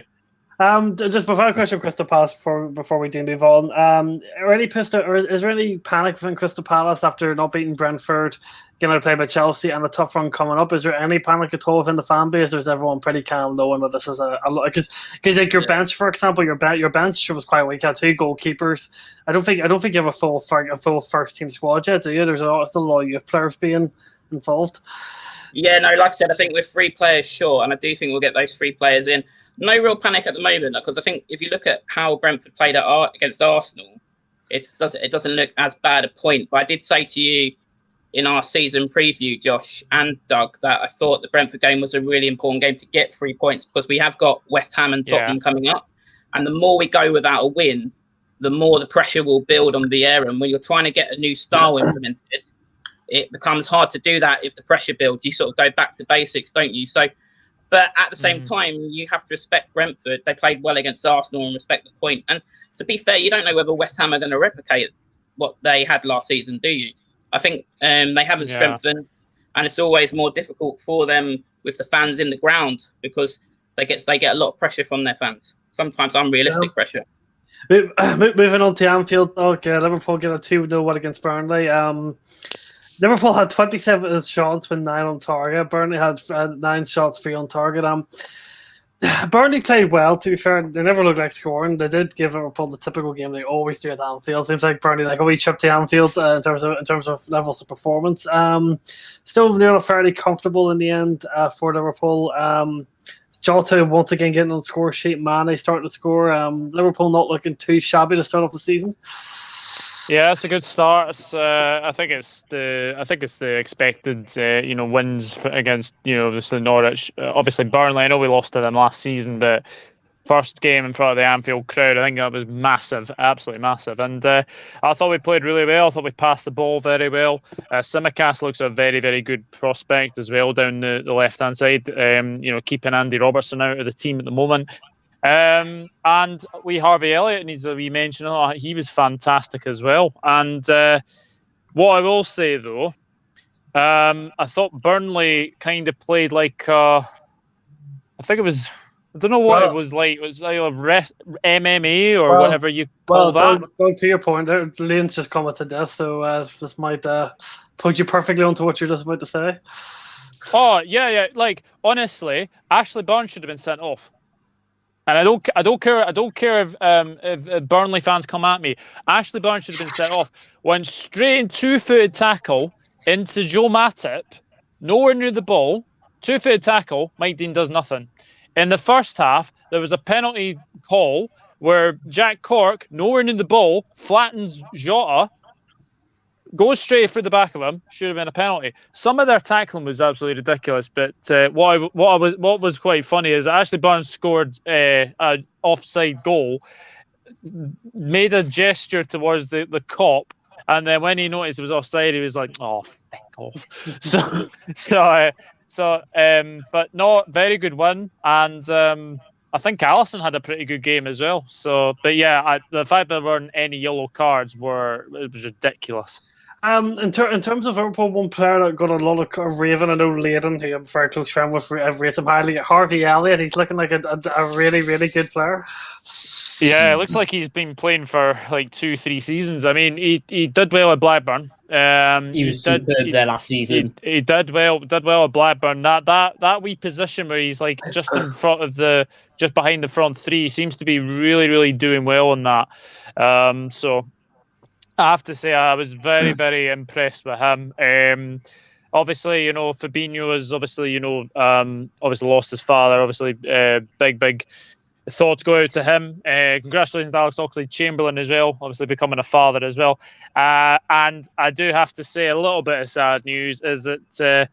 Just before a question of Crystal Palace before we do move on, is there any panic within Crystal Palace after not beating Brentford, getting play by Chelsea and a tough run coming up? Is there any panic at all within the fan base, or is everyone pretty calm knowing that this is a lot? Because like your bench, for example, your bench was quite weak. Had 2 goalkeepers. I don't think you have a full first team squad yet, do you? There's still a lot of youth players being involved. Yeah, no, like I said, I think we're 3 players short, and I do think we'll get those 3 players in. No real panic at the moment, because I think if you look at how Brentford played against Arsenal, it doesn't look as bad a point. But I did say to you in our season preview, Josh and Doug, that I thought the Brentford game was a really important game to get 3 points because we have got West Ham and Tottenham coming up. And the more we go without a win, the more the pressure will build on Vieira. And when you're trying to get a new style implemented, it becomes hard to do that if the pressure builds. You sort of go back to basics, don't you? So, but at the same time, you have to respect Brentford. They played well against Arsenal and respect the point. And to be fair, you don't know whether West Ham are going to replicate what they had last season, do you? I think they haven't strengthened, and it's always more difficult for them with the fans in the ground because they get a lot of pressure from their fans. Sometimes unrealistic pressure. Moving on to Anfield, Liverpool get a 2-0 win against Burnley. Liverpool had 27 shots with 9 on target. Burnley had 9 shots, 3 on target. Burnley played well, to be fair. They never looked like scoring. They did give Liverpool the typical game they always do at Anfield. Seems like Burnley like a wee trip to Anfield in terms of levels of performance. Still fairly comfortable in the end for Liverpool. Jota once again getting on the score sheet. Mane starting to score. Liverpool not looking too shabby to start off the season. Yeah, it's a good start. I think it's the expected wins against obviously Norwich, obviously Burnley. I know we lost to them last season, but first game in front of the Anfield crowd, I think that was massive, absolutely massive. And I thought we played really well. I thought we passed the ball very well. Tsimikas looks a very, very good prospect as well down the left hand side. Keeping Andy Robertson out of the team at the moment. And Harvey Elliott needs a wee mention. He was fantastic as well. And what I will say though, I thought Burnley kind of played like I think it was. I don't know what it was like. It was like a MMA or whatever you call that. Doug, to your point, Lane's just come to death, so this might put you perfectly onto what you're just about to say. Oh yeah. Like honestly, Ashley Barnes should have been sent off. And I don't care if Burnley fans come at me. Ashley Barnes should have been sent off. Went straight in 2-footed tackle into Joe Matip, nowhere near the ball. 2-footed tackle. Mike Dean does nothing. In the first half, there was a penalty call where Jack Cork, nowhere near the ball, flattens Jota, goes straight through the back of him. Should have been a penalty. Some of their tackling was absolutely ridiculous, but what was quite funny is Ashley Barnes scored an offside goal, made a gesture towards the cop, and then when he noticed it was offside, he was like, "Oh, fuck off!" So, but no, very good win, and I think Alisson had a pretty good game as well. So, but yeah, the fact that there weren't any yellow cards it was ridiculous. In terms of Liverpool, one player that got a lot of raving, I know Leighton, who I'm very close friend with, rates him highly. Harvey Elliott, he's looking like a really, really good player. Yeah, it looks like he's been playing for like 2-3 seasons. I mean, he did well at Blackburn. He was superb there last season. He did well at Blackburn. That wee position where he's like just in front of just behind the front three, seems to be really, really doing well on that. So I have to say I was very, very impressed with him. Obviously, Fabinho has obviously lost his father. Obviously, big thoughts go out to him. Congratulations to Alex Oxlade-Chamberlain as well, obviously becoming a father as well. And I do have to say a little bit of sad news is that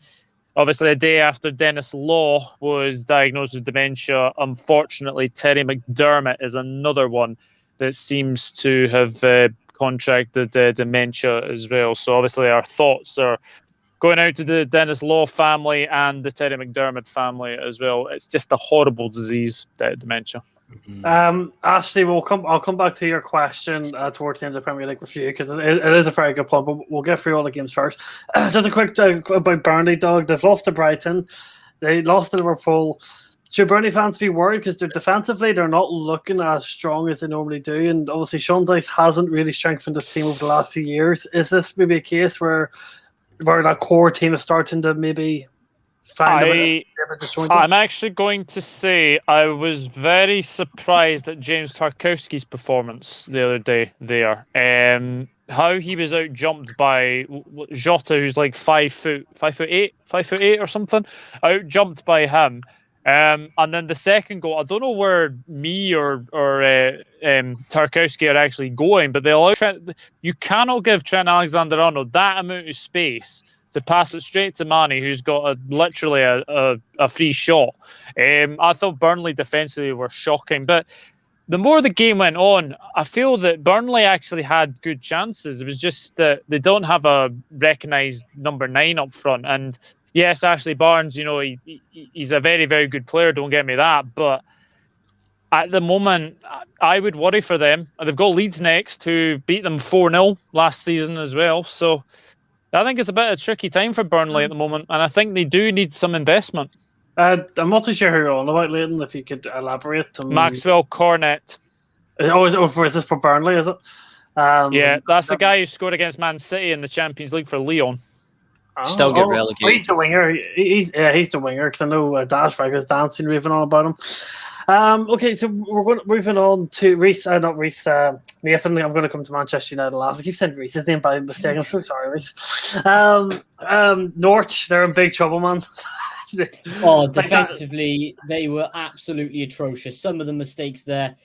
obviously a day after Dennis Law was diagnosed with dementia, unfortunately Terry McDermott is another one that seems to have contracted dementia as well. So obviously our thoughts are going out to the Dennis Law family and the Terry McDermott family as well. It's just a horrible disease, dementia. Ashley, I'll come back to your question towards the end of the Premier League review, because it is a very good point, but we'll get through all the games first. Just a quick about Burnley, Doug. They've lost to Brighton. They lost to Liverpool. Should Burnley fans be worried? Because defensively, they're not looking as strong as they normally do. And obviously, Sean Dyche hasn't really strengthened this team over the last few years. Is this maybe a case where that core team is starting to maybe find a bit disjointed? I'm actually going to say I was very surprised at James Tarkowski's performance the other day there. How he was out jumped by Jota, who's like 5'8" or something, out jumped by him. And then the second goal, I don't know where me or Tarkowski are actually going, but you cannot give Trent Alexander-Arnold that amount of space to pass it straight to Mane, who's got literally a free shot. I thought Burnley defensively were shocking, but the more the game went on, I feel that Burnley actually had good chances. It was just that they don't have a recognised number 9 up front. And yes, Ashley Barnes, he's a very, very good player, don't get me that. But at the moment, I would worry for them. They've got Leeds next, who beat them 4-0 last season as well. So I think it's a bit of a tricky time for Burnley at the moment. And I think they do need some investment. I'm not too sure who you're on about, Leighton, if you could elaborate. Maxwell Cornet. Is this for Burnley, is it? Yeah, that's the guy who scored against Man City in the Champions League for Lyon. Still get relegated. He's the winger. He's the winger, because I know Dash Vegas Dan's been raving on about him. Okay, so we're moving on to Reece. Not Reece. Nathan. I'm going to come to Manchester United last. I keep saying Reece's name by mistake. I'm so sorry, Reece. Norwich, they're in big trouble, man. Defensively, they were absolutely atrocious. Some of the mistakes there,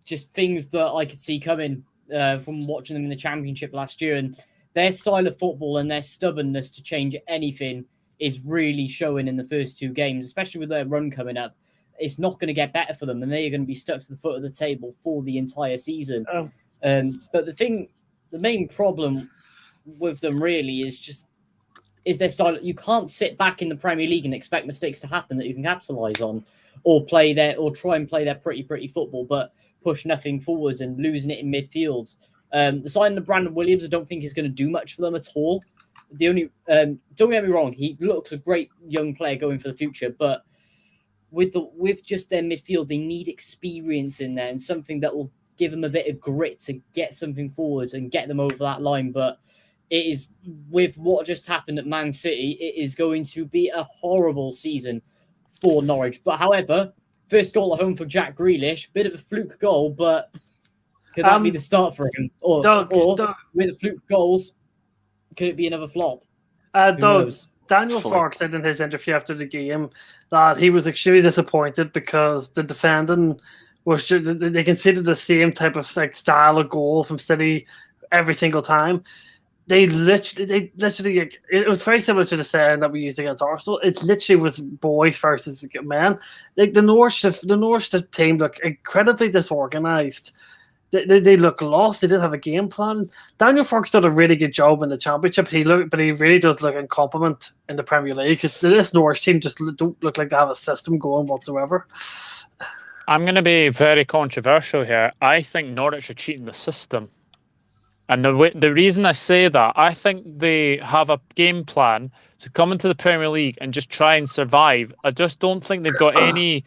just things that I could see coming from watching them in the Championship last year, and their style of football and their stubbornness to change anything is really showing in the first 2 games, especially with their run coming up. It's not going to get better for them, and they are going to be stuck to the foot of the table for the entire season. But the main problem with them really is their style. You can't sit back in the Premier League and expect mistakes to happen that you can capitalise on, or try and play their pretty football, but push nothing forwards and losing it in midfield. The signing of Brandon Williams, I don't think is going to do much for them at all. Don't get me wrong, he looks a great young player going for the future, but with just their midfield, they need experience in there and something that will give them a bit of grit to get something forwards and get them over that line. But it is, with what just happened at Man City, it is going to be a horrible season for Norwich. But however, first goal at home for Jack Grealish, bit of a fluke goal, but could that be the start for him? Or with fluke goals, could it be another flop? Daniel Farke said in his interview after the game that he was extremely disappointed because the defending they considered the same type of style of goal from City every single time. They literally, it was very similar to the saying that we used against Arsenal. It literally was boys versus men. Like the Norwich team looked incredibly disorganized. they look lost. They didn't have a game plan. Daniel Farke's done a really good job in the Championship, but he really does look incompetent in the Premier League because this Norwich team just don't look like they have a system going whatsoever. I'm going to be very controversial here. I think Norwich are cheating the system. And the reason I say that, I think they have a game plan to come into the Premier League and just try and survive. I just don't think they've got any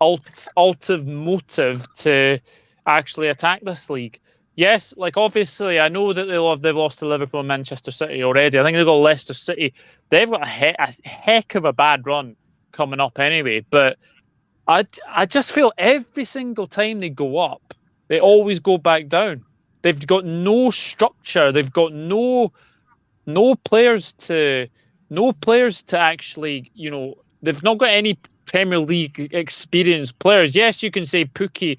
ultimate motive to actually attack this league. Yes, like obviously, I know that they've lost to Liverpool and Manchester City already. I think they've got Leicester City. They've got a heck of a bad run coming up anyway. But I just feel every single time they go up, they always go back down. They've got no structure. They've got no players to actually, they've not got any Premier League experienced players. Yes, you can say Pukki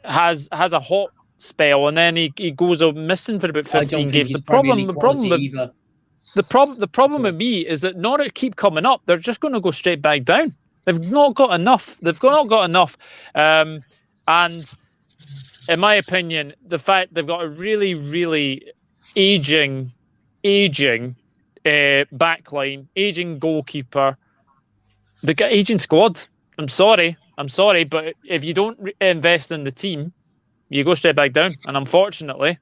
has a hot spell and then he goes missing for about 15 games. The problem with me is that Norwich keep coming up. They're just going to go straight back down. They've not got enough. And in my opinion, the fact they've got a really, really aging backline, aging goalkeeper, the aging squad. I'm sorry, but if you don't invest in the team, you go straight back down. And unfortunately,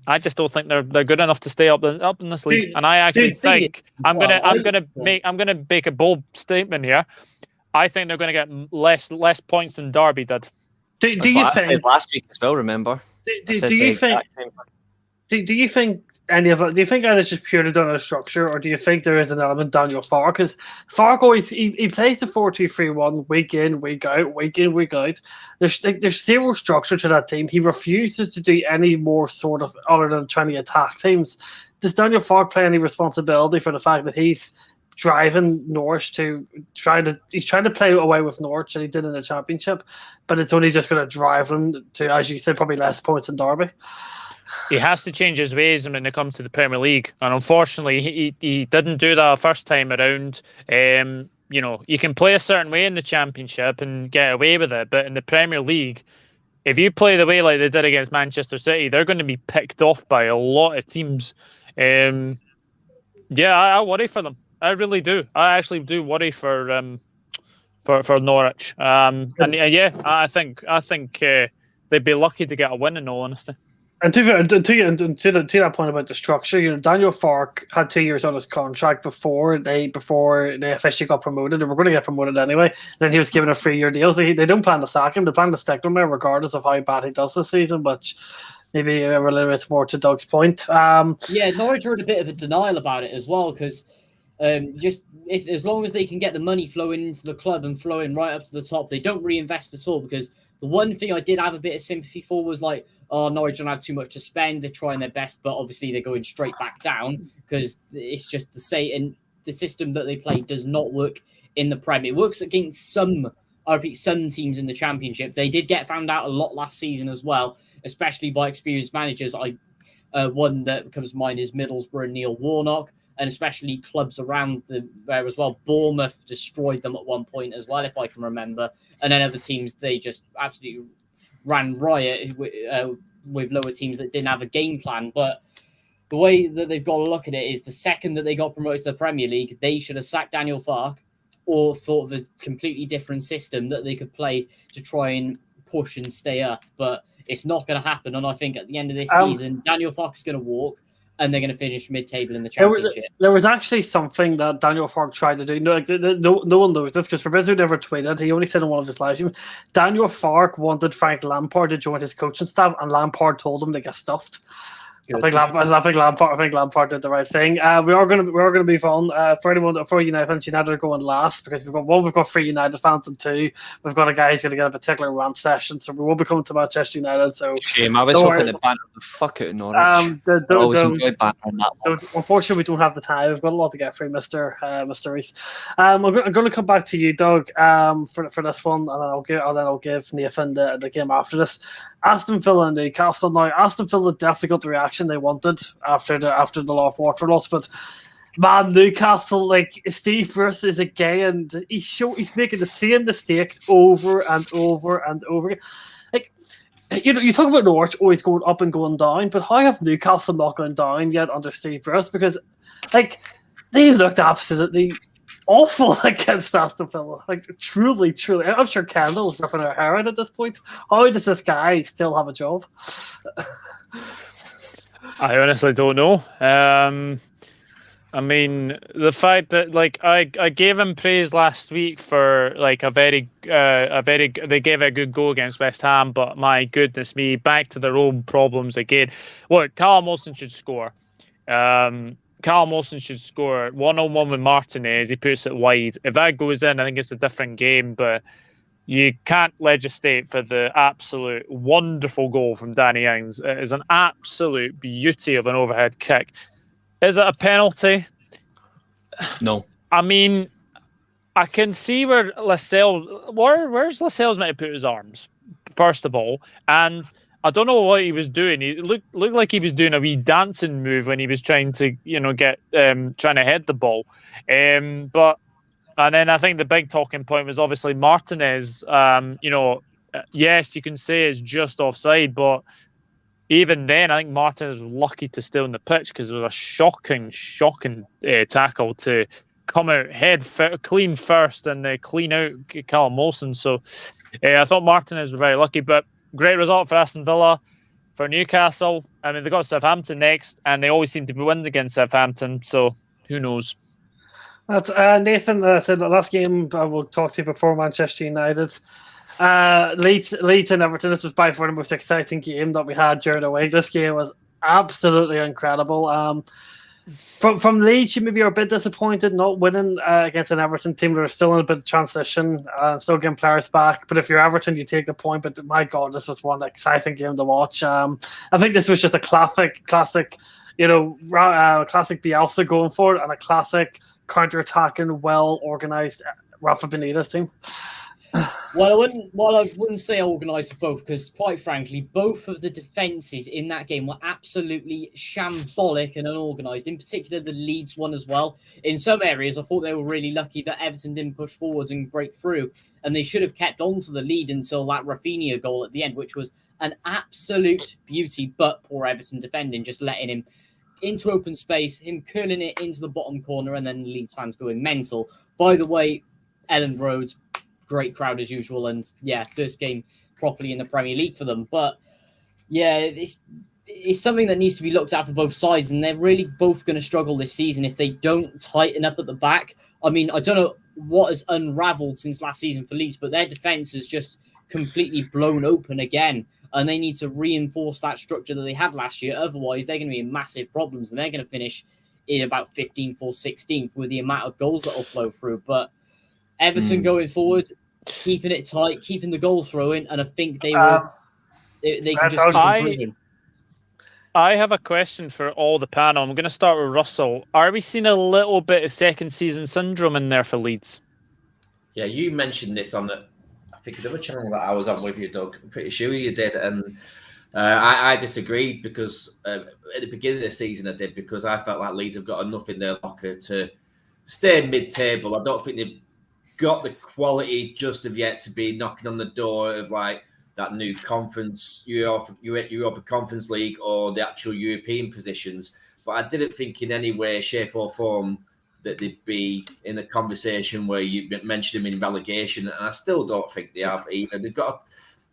I just don't think they're good enough to stay up in this league. And I actually think I'm gonna make a bold statement here. I think they're going to get less points than Derby did. Do you think last week as well? Remember? Do you think any of it? Do you think that is just purely done on structure, or do you think there is an element Daniel Farke? Because Farke always he plays the 4-2-3-1 week in, week out, week in, week out. There's zero structure to that team. He refuses to do any more sort of other than trying to attack teams. Does Daniel Farke play any responsibility for the fact that he's driving Norwich he's trying to play away with Norwich that he did in the Championship, but it's only just going to drive them to, as you said, probably less points than Derby? He has to change his ways when it comes to the Premier League, and unfortunately he didn't do that the first time around. You can play a certain way in the Championship and get away with it, but in the Premier League, if you play the way like they did against Manchester City, they're going to be picked off by a lot of teams. I worry for them. I really do. I actually do worry for Norwich. I think they'd be lucky to get a win, in all honesty. And to that point about the structure, Daniel Farke had 2 years on his contract before they officially got promoted. They were going to get promoted anyway. And then he was given a 3-year deal. So they don't plan to sack him. They plan to stick him there regardless of how bad he does this season, which maybe a little bit more to Doug's point. Norwich are in a bit of a denial about it as well, because as long as they can get the money flowing into the club and flowing right up to the top, they don't reinvest at all. Because the one thing I did have a bit of sympathy for was like, Norwich don't have too much to spend. They're trying their best, but obviously they're going straight back down because it's just the same. The system that they play does not work in the Prem. It works against some teams in the Championship. They did get found out a lot last season as well, especially by experienced managers. One that comes to mind is Middlesbrough and Neil Warnock, and especially clubs around there as well. Bournemouth destroyed them at one point as well, if I can remember. And then other teams, they just absolutely ran riot with lower teams that didn't have a game plan. But the way that they've got to look at it is the second that they got promoted to the Premier League, they should have sacked Daniel Farke or thought of a completely different system that they could play to try and push and stay up. But it's not going to happen. And I think at the end of this season, Daniel Farke's going to walk, and they're going to finish mid-table in the Championship. There was actually something that Daniel Farke tried to do. No one knows this because Fabrizio never tweeted. He only said in one of his live streams, Daniel Farke wanted Frank Lampard to join his coaching staff, and Lampard told him to get stuffed. I think Lampard did the right thing. We are going to move on. For United fans, United are going last because we've got 3 United fans, and 2 we've got a guy who's going to get a particular rant session. So we will be coming to Manchester United. So shame. I was hoping to banter the fuck out of Norwich. I always enjoyed bantering that one. Unfortunately, we don't have the time. We've got a lot to get through, Mr. Reese. I'm going to come back to you, Doug, for this one, and then I'll give Nathan the game after this. Aston Villa and Newcastle. Now, Aston Villa definitely got the reaction they wanted after the Watford loss, but man, Newcastle, like Steve Bruce is again, he's making the same mistakes over and over and over again. Like, you talk about Norwich always going up and going down, but how have Newcastle not gone down yet under Steve Bruce? Because, like, they looked absolutely awful against Aston Villa. Like, truly. I'm sure Kendall's ripping her hair out at this point. How does this guy still have a job? I honestly don't know. I mean, the fact that I gave him praise last week for they gave it a good go against West Ham, but my goodness me, back to their own problems again. Look, Callum Wilson should score. Callum Wilson should score 1-on-1 with Martinez. He puts it wide. If that goes in, I think it's a different game. But you can't legislate for the absolute wonderful goal from Danny Ings. It is an absolute beauty of an overhead kick. Is it a penalty? No. I mean, I can see where Lascelles... Where's Lascelles meant to put his arms, first of all? And I don't know what he was doing. He looked like he was doing a wee dancing move when he was trying to, trying to head the ball. And then I think the big talking point was obviously Martinez. Yes, you can say it's just offside, but even then, I think Martinez was lucky to stay on the pitch because it was a shocking tackle to come out clean first and clean out Callum Wilson. So I thought Martinez was very lucky, but great result for Aston Villa. For Newcastle, I mean, they got Southampton next, and they always seem to be wins against Southampton, so who knows? That's Nathan said the last game I will talk to you before Manchester United. Leeds and Everton. This was by far the most exciting game that we had during the week. This game was absolutely incredible. From Leeds, you maybe are a bit disappointed not winning against an Everton team that are still in a bit of transition, still getting players back. But if you're Everton, you take the point. But my God, this was one exciting game to watch. I think this was just a classic, classic Bielsa going forward and a classic counter-attacking, well-organised Rafa Benitez team. Well, I wouldn't say organised for both, because quite frankly, both of the defences in that game were absolutely shambolic and unorganised. In particular, the Leeds one as well. In some areas, I thought they were really lucky that Everton didn't push forwards and break through, and they should have kept on to the lead until that Rafinha goal at the end, which was an absolute beauty. But poor Everton defending, just letting him into open space, him curling it into the bottom corner, and then the Leeds fans going mental. By the way, Ellen Road, great crowd as usual, and first game properly in the Premier League for them. But it's something that needs to be looked at for both sides, and they're really both going to struggle this season if they don't tighten up at the back. I mean, I don't know what has unravelled since last season for Leeds, but their defence is just completely blown open again, and they need to reinforce that structure that they had last year. Otherwise, they're going to be in massive problems, and they're going to finish in about 15th or 16th with the amount of goals that will flow through. But Everton going forward, keeping it tight, keeping the goals flowing, and I think they will. They can just keep improving. I have a question for all the panel. I'm going to start with Russell. Are we seeing a little bit of second season syndrome in there for Leeds? Yeah, you mentioned this on I think another channel that I was on with you, Doug. I'm pretty sure you did, and I disagreed because at the beginning of the season I did, because I felt like Leeds have got enough in their locker to stay mid-table. I don't think they've got the quality just of yet to be knocking on the door of like that new conference, Europa Conference League, or the actual European positions. But I didn't think in any way, shape or form that they'd be in a conversation where you mentioned them in relegation. And I still don't think they have either. They've got,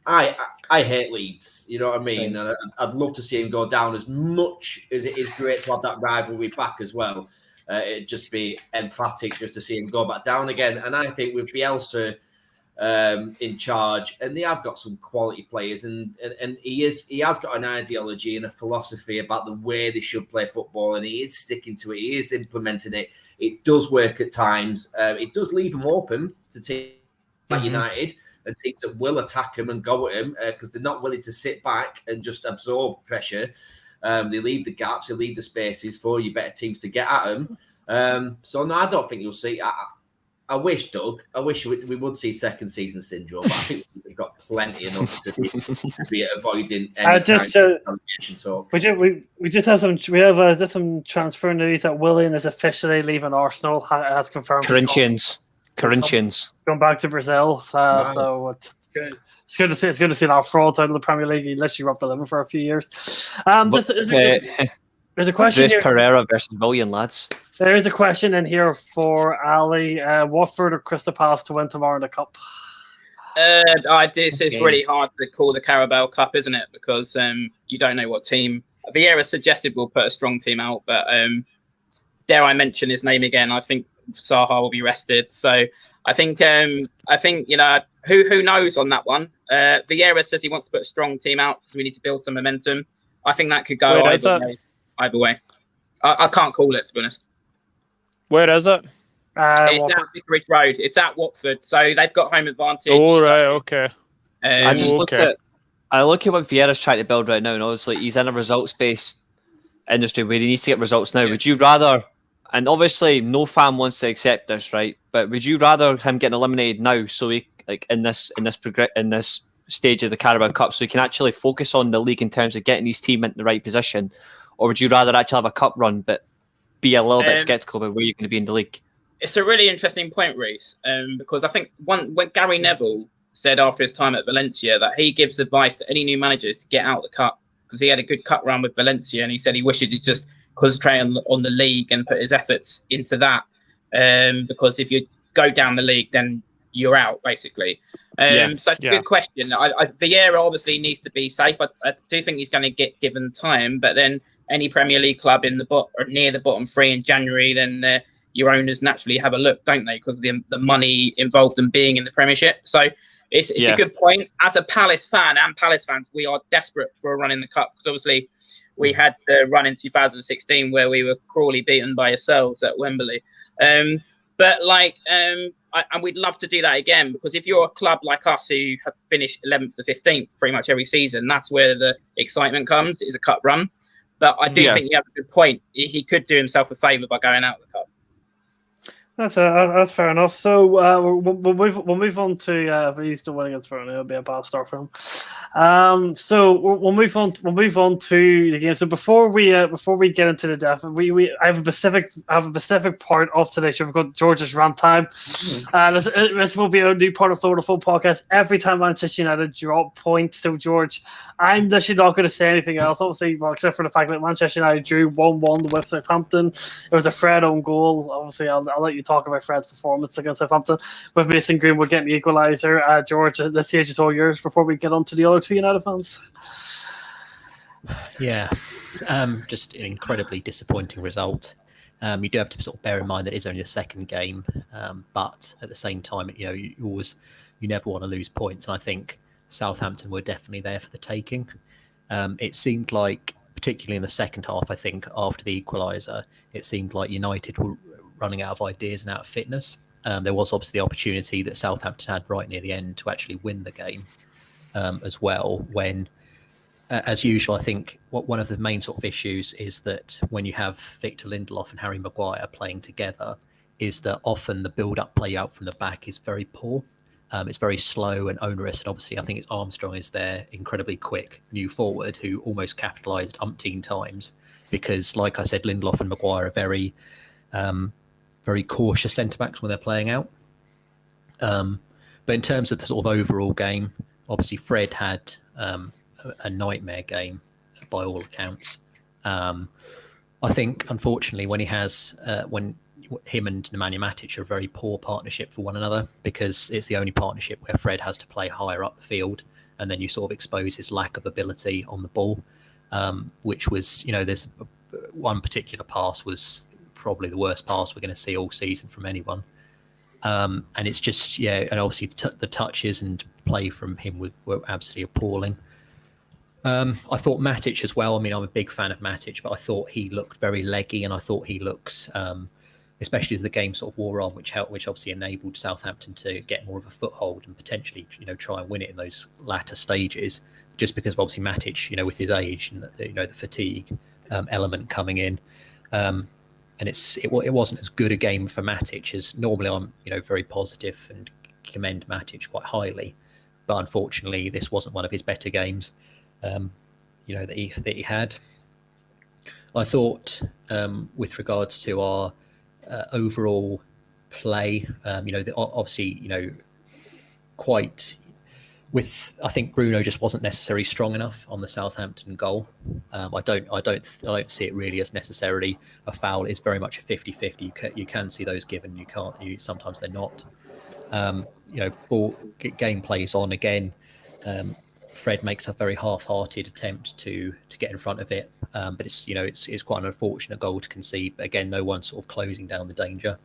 I hate Leeds, you know what I mean? And I'd love to see him go down, as much as it is great to have that rivalry back as well. It'd just be emphatic just to see him go back down again. And I think with Bielsa in charge, and they have got some quality players, and he has got an ideology and a philosophy about the way they should play football, and he is sticking to it. He is implementing it. It does work at times. It does leave him open to teams like United and teams that will attack him and go at him because they're not willing to sit back and just absorb pressure. They leave the gaps, they leave the spaces for your better teams to get at them. So no, I don't think you'll see. I wish, Doug, we would see second season syndrome, but I think we've got plenty enough to be avoiding any kind of relegation talk. We just have some transfer news that Willian is officially leaving Arsenal. Has confirmed Corinthians. Going back to Brazil. So Good. It's good to see. It's good to see that fraud out of the Premier League. He literally rubbed the lemon for a few years. There's a question Andres here. Pereira versus Willian, lads. There is a question in here for Ali. Watford or Crystal Palace to win tomorrow in the cup? This is really hard to call the Carabao Cup, isn't it? Because you don't know what team. Vieira suggested we'll put a strong team out, but dare I mention his name again? I think Saha will be rested. So I think who knows on that one. Vieira says he wants to put a strong team out because we need to build some momentum. I think that could go either way. I can't call it, to be honest. Where is it? It's at Vicarage Road. It's at Watford, so they've got home advantage. Oh, right, okay. I look at what Vieira's trying to build right now, and obviously he's in a results-based industry where he needs to get results now. Yeah. Would you rather, and obviously no fan wants to accept this, right? But would you rather him getting eliminated now, so he in this stage of the Carabao Cup, so he can actually focus on the league in terms of getting his team in the right position, or would you rather actually have a cup run but be a little bit sceptical about where you're going to be in the league? It's a really interesting point, Reece, because I think when Gary Neville said after his time at Valencia that he gives advice to any new managers to get out of the cup because he had a good cup run with Valencia, and he said he wishes he'd just concentrate on the league and put his efforts into that, because if you go down the league, then you're out, basically. So it's a good question. Vieira obviously needs to be safe. I do think he's going to get given time, but then any Premier League club in the or near the bottom three in January, then your owners naturally have a look, don't they? Because of the money involved in being in the Premiership. So it's a good point. As a Palace fan and Palace fans, we are desperate for a run in the Cup because obviously we had the run in 2016 where we were cruelly beaten by yourselves at Wembley. And we'd love to do that again, because if you're a club like us who have finished 11th to 15th pretty much every season, that's where the excitement comes, is a cup run. But I do think you have a good point. He could do himself a favour by going out of the cup. That's fair enough. So we'll move on to if he's still winning against Burnley, it'll be a bad start for him. So we'll move on to the game. So before we get into the depth, I have a specific part of today's show. We've got George's rant time. This will be a new part of the Full podcast. Every time Manchester United drop points, so George, I'm literally not going to say anything else. Obviously, except for the fact that Manchester United drew 1-1 with Southampton. It was a Fred own goal. Obviously, I'll let you talk about Fred's performance against Southampton with Mason Greenwood getting the equaliser. George, the stage is all yours before we get on to the other two United fans. Yeah, just an incredibly disappointing result. You do have to sort of bear in mind that it's only the second game, but at the same time, you never want to lose points. And I think Southampton were definitely there for the taking. It seemed like, particularly in the second half, I think after the equaliser, it seemed like United were running out of ideas and out of fitness. There was obviously the opportunity that Southampton had right near the end to actually win the game as well, when, as usual, I think one of the main sort of issues is that when you have Victor Lindelof and Harry Maguire playing together, is that often the build-up play out from the back is very poor. It's very slow and onerous, and obviously I think it's Armstrong is their incredibly quick new forward who almost capitalised umpteen times, because, like I said, Lindelof and Maguire are very cautious centre-backs when they're playing out. But in terms of the sort of overall game, obviously Fred had a nightmare game by all accounts. I think, unfortunately, when him and Nemanja Matic are a very poor partnership for one another, because it's the only partnership where Fred has to play higher up the field, and then you sort of expose his lack of ability on the ball, which was, there's one particular pass was probably the worst pass we're going to see all season from anyone. And it's just, and obviously the touches and play from him were absolutely appalling. I thought Matic as well. I mean, I'm a big fan of Matic, but I thought he looked very leggy, and I thought he looks, especially as the game sort of wore on, which obviously enabled Southampton to get more of a foothold and potentially, try and win it in those latter stages. Just because obviously Matic, with his age and the fatigue element coming in, and it wasn't as good a game for Matic as normally. I'm very positive and commend Matic quite highly, but unfortunately this wasn't one of his better games. That he had. I thought with regards to our overall play, obviously quite I think Bruno just wasn't necessarily strong enough on the Southampton goal. I don't see it really as necessarily a foul. It's very much a 50-50. You can see those given. You can't. Sometimes they're not. Game plays on again. Fred makes a very half-hearted attempt to get in front of it, but it's quite an unfortunate goal to concede. But again, no one sort of closing down the danger.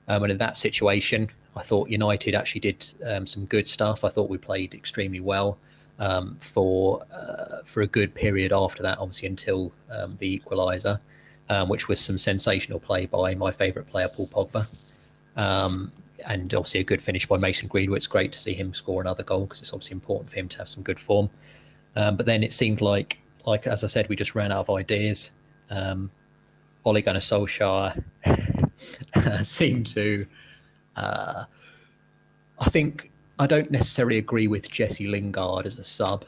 And in that situation, I thought United actually did some good stuff. I thought we played extremely well for a good period after that, obviously until the equaliser, which was some sensational play by my favourite player, Paul Pogba. And obviously a good finish by Mason Greenwood. It's great to see him score another goal because it's obviously important for him to have some good form. But then it seemed like as I said, we just ran out of ideas. Ole Gunnar Solskjaer seemed to. I don't necessarily agree with Jesse Lingard as a sub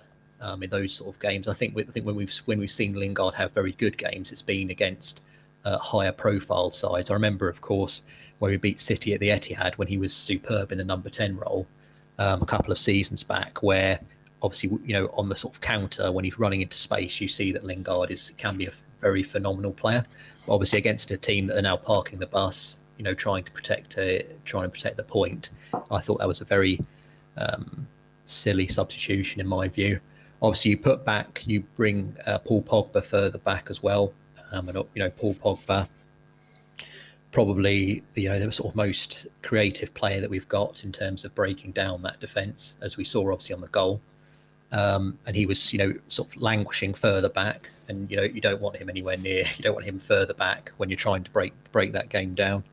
in those sort of games. I think when we've seen Lingard have very good games, it's been against higher profile sides. I remember, of course, where we beat City at the Etihad when he was superb in the number 10 role a couple of seasons back, where obviously, on the sort of counter, when he's running into space, you see that Lingard can be a very phenomenal player. But obviously against a team that are now parking the bus, trying to protect the point, I thought that was a very silly substitution in my view. Obviously, you bring Paul Pogba further back as well, and Paul Pogba, probably the sort of most creative player that we've got in terms of breaking down that defence, as we saw obviously on the goal. And he was sort of languishing further back, and you don't want him anywhere near. You don't want him further back when you're trying to break that game down.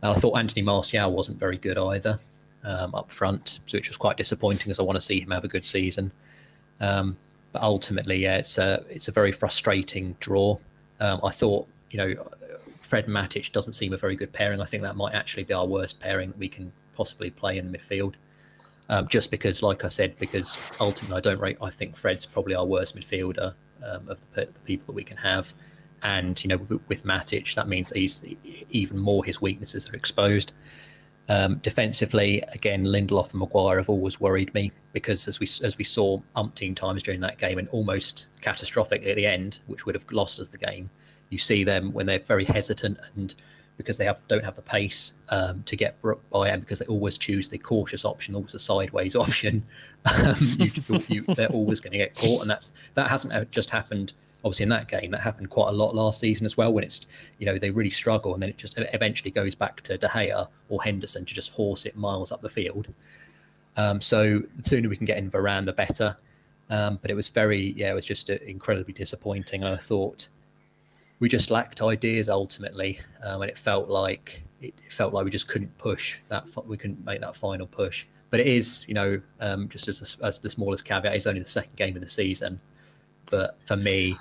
And I thought Anthony Martial wasn't very good either up front, which was quite disappointing, as I want to see him have a good season. But ultimately, it's a very frustrating draw. I thought Fred Matic doesn't seem a very good pairing. I think that might actually be our worst pairing that we can possibly play in the midfield. Just because, like I said, because ultimately I think Fred's probably our worst midfielder of the people that we can have. And, with Matic, that means that even more his weaknesses are exposed. Defensively, again, Lindelof and Maguire have always worried me, because as we saw umpteen times during that game, and almost catastrophically at the end, which would have lost us the game, you see them when they're very hesitant, and because they don't have the pace to get by, and because they always choose the cautious option, always the sideways option, they're always going to get caught. And that hasn't just happened obviously in that game. That happened quite a lot last season as well, when it's they really struggle, and then it just eventually goes back to De Gea or Henderson to just horse it miles up the field. So the sooner we can get in Varane, the better. But it was it was just incredibly disappointing. I thought we just lacked ideas ultimately, and it felt like we just couldn't push that. We couldn't make that final push. But it is, just as the smallest caveat, it's only the second game of the season. But for me,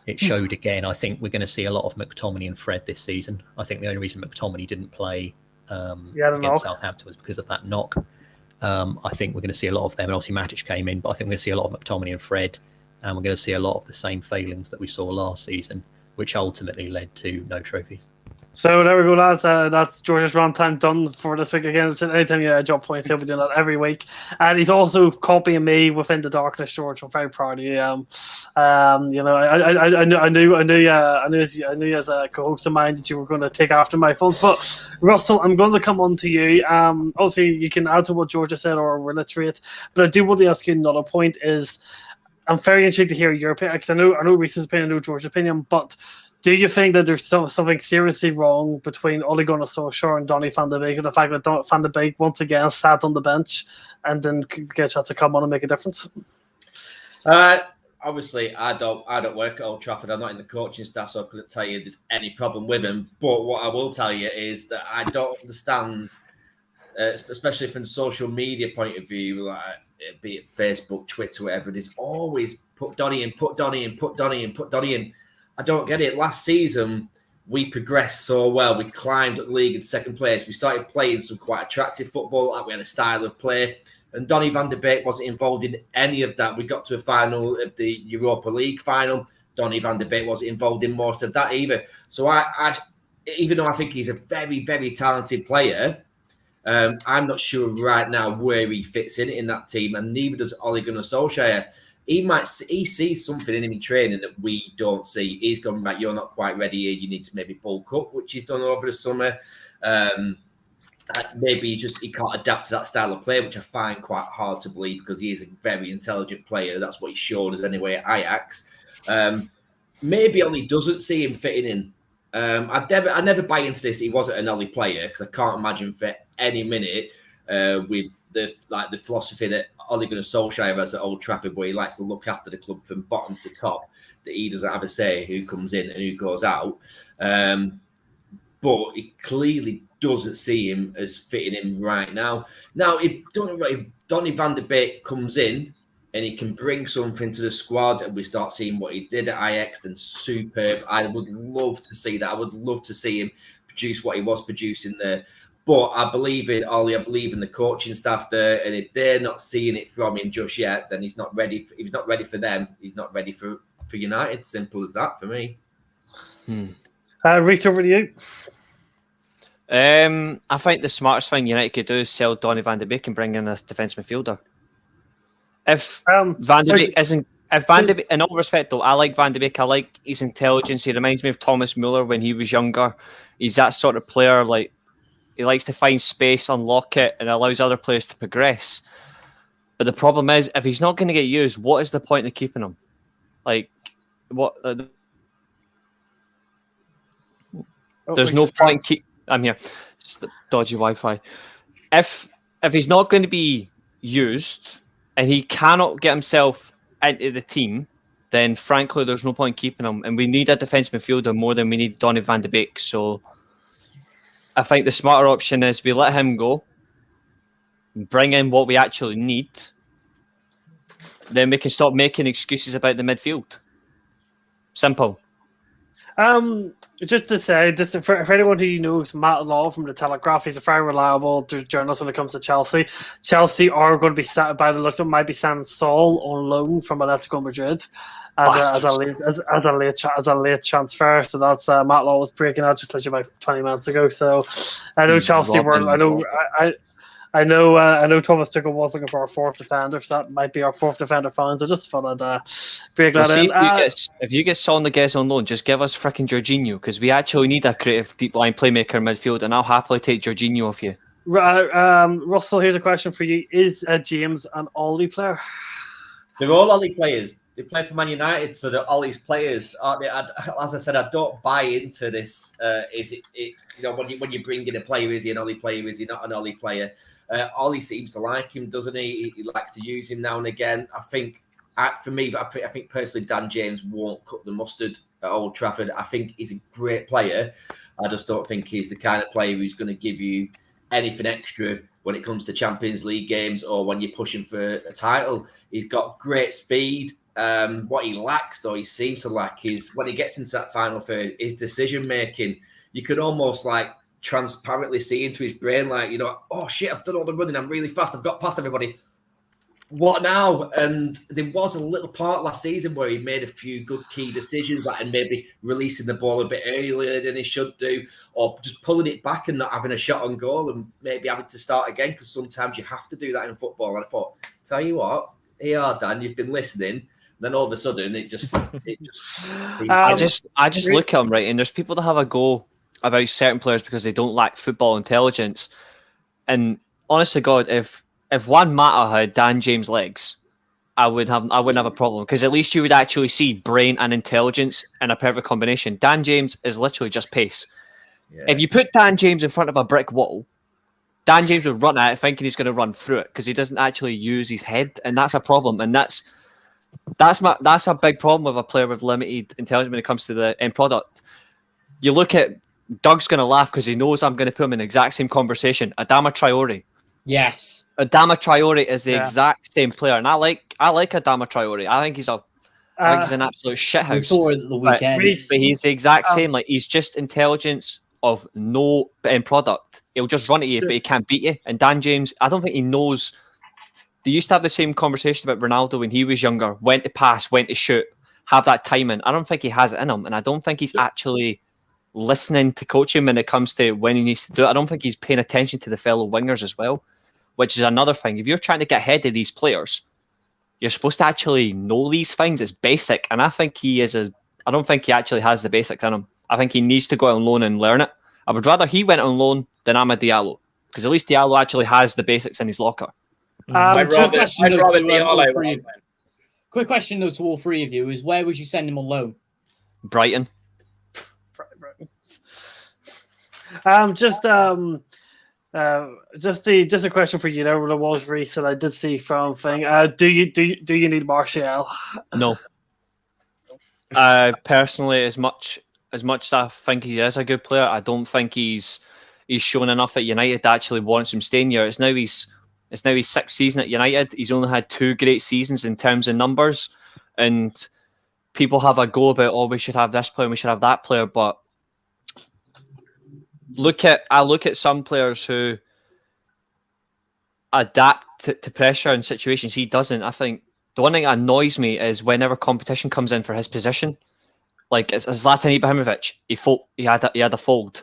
it showed again. I think we're going to see a lot of McTominay and Fred this season. I think the only reason McTominay didn't play against Southampton was because of that knock. I think we're going to see a lot of them. And obviously Matic came in, but I think we're going to see a lot of McTominay and Fred. And we're going to see a lot of the same failings that we saw last season, which ultimately led to no trophies. So there we go, lads. That's George's rant time done for this week. Again, anytime you drop points, he'll be doing that every week. And he's also copying me within the darkness, George. I'm very proud of you. I knew as a co-host of mine that you were going to take after my faults. But Russell, I'm going to come on to you. Obviously, you can add to what George has said or reiterate. But I do want to ask you another point. I'm very intrigued to hear your opinion, because I know Reese's opinion, I know George's opinion, but do you think that there's something seriously wrong between Ole Gunnar Solskjaer and Donny van de Beek, and the fact that Van de Beek once again sat on the bench and didn't get a chance to come on and make a difference? Obviously, I don't work at Old Trafford. I'm not in the coaching staff, so I couldn't tell you there's any problem with him. But what I will tell you is that I don't understand, especially from a social media point of view, like, be it Facebook, Twitter, whatever it is, always put Donny in, put Donny in, put Donny in, put Donny in. I don't get it. Last season, we progressed so well. We climbed up the league in second place. We started playing some quite attractive football. Like we had a style of play. And Donny van de Beek wasn't involved in any of that. We got to a final of the Europa League final. Donny van de Beek wasn't involved in most of that either. So I even though I think he's a very, very talented player, I'm not sure right now where he fits in that team, and neither does Ole Gunnar Solskjaer. He sees something in him in training that we don't see. He's going back, you're not quite ready here, you need to maybe bulk up, which he's done over the summer. Maybe he can't adapt to that style of play, which I find quite hard to believe because he is a very intelligent player. That's what he's shown us anyway at Ajax. Maybe Ole doesn't see him fitting in. I never buy into this. He wasn't an Ole player because I can't imagine for any minute with the philosophy that Ole Gunnar Solskjaer has at Old Trafford, where he likes to look after the club from bottom to top, that he doesn't have a say who comes in and who goes out. But he clearly doesn't see him as fitting in right now. Now, if Donny van de Beek comes in and he can bring something to the squad and we start seeing what he did at Ajax, then superb. I would love to see that. I would love to see him produce what he was producing there. But I believe in Ole. I believe in the coaching staff there. And if they're not seeing it from him just yet, then he's not ready. If he's not ready for them, he's not ready for United. Simple as that for me. Reese, over to you. I think the smartest thing United could do is sell Donny van de Beek and bring in a defence midfielder. If Van de Beek isn't, if Van de Beek, in all respect though, I like Van de Beek. I like his intelligence. He reminds me of Thomas Muller when he was younger. He's that sort of player. Like, he likes to find space, unlock it, and allows other players to progress. But the problem is, if he's not going to get used, what is the point of keeping him? Like, what? There's no point keep. I'm here. It's the dodgy Wi-Fi. If he's not going to be used and he cannot get himself into the team, then frankly, there's no point keeping him. And we need a defence midfielder more than we need Donny van de Beek. So I think the smarter option is we let him go, bring in what we actually need, then we can stop making excuses about the midfield. Simple. Just to say, for anyone who knows Matt Law from The Telegraph, he's a very reliable journalist when it comes to Chelsea. Chelsea are going to be, by the looks of it, might be sending Saul on loan from Atletico Madrid as a late transfer. So that's Matt Law was breaking out just literally about 20 minutes ago. So I know Chelsea were. I know Thomas Tuchel was looking for a fourth defender, so that might be our fourth defender fine. So just thought I'd break that in. If you get Son Niguez on loan, just give us freaking Jorginho, because we actually need a creative deep line playmaker in midfield, and I'll happily take Jorginho off you. Russell, here's a question for you: is James an Ole player? They're all Ole players. They play for Man United, so they're Ole's players, aren't they? As I said, I don't buy into this. Is it when you bring in a player, is he an Ole player? Is he not an Ole player? Ole seems to like him, doesn't he? He likes to use him now and again. I think, for me, I think personally, Dan James won't cut the mustard at Old Trafford. I think he's a great player. I just don't think he's the kind of player who's going to give you anything extra when it comes to Champions League games or when you're pushing for a title. He's got great speed. What he lacks, though, he seems to lack, is when he gets into that final third, his decision making. You could almost transparently see into his brain, oh shit, I've done all the running, I'm really fast, I've got past everybody. What now? And there was a little part last season where he made a few good key decisions, and maybe releasing the ball a bit earlier than he should do, or just pulling it back and not having a shot on goal and maybe having to start again, because sometimes you have to do that in football. And I thought, tell you what, here you are, Dan, you've been listening. Then all of a sudden, I just look at him, right, and there's people that have a go about certain players because they don't lack football intelligence. And honest to God, if Juan Mata had Dan James' legs, I wouldn't have a problem, because at least you would actually see brain and intelligence in a perfect combination. Dan James is literally just pace. Yeah. If you put Dan James in front of a brick wall, Dan James would run at it thinking he's going to run through it, because he doesn't actually use his head, and that's a problem. And that's a big problem with a player with limited intelligence when it comes to the end product. You look at Doug's going to laugh because he knows I'm going to put him in the exact same conversation. Adama Traore. Yes. Adama Traore is the exact same player, and I like Adama Traore. I think he's an absolute shithouse. We saw it at the weekend, but he's the exact same. He's just intelligence of no end product. He'll just run at you, but he can't beat you. And Dan James, I don't think he knows. They used to have the same conversation about Ronaldo when he was younger. When to pass, when to shoot, have that timing. I don't think he has it in him, and I don't think he's actually listening to coach him when it comes to when he needs to do it. I don't think he's paying attention to the fellow wingers as well, which is another thing. If you're trying to get ahead of these players, you're supposed to actually know these things. It's basic, and I think I don't think he actually has the basics in him. I think he needs to go out on loan and learn it. I would rather he went on loan than Amad Diallo, because at least Diallo actually has the basics in his locker. I'd rather Diallo. Quick question though to all three of you is, where would you send him on loan? Brighton. Just a question for you. There was Reese, and I did see from thing. Do you need Martial? No. Personally, as much as I think he is a good player, I don't think he's shown enough at United that actually warrants him staying here. It's now his sixth season at United. He's only had 2 great seasons in terms of numbers, and people have a go about, oh, we should have this player, we should have that player, but I look at some players who adapt to pressure and situations. He doesn't. I think the one thing that annoys me is whenever competition comes in for his position, like it's Zlatan Ibrahimovic, he had a fold.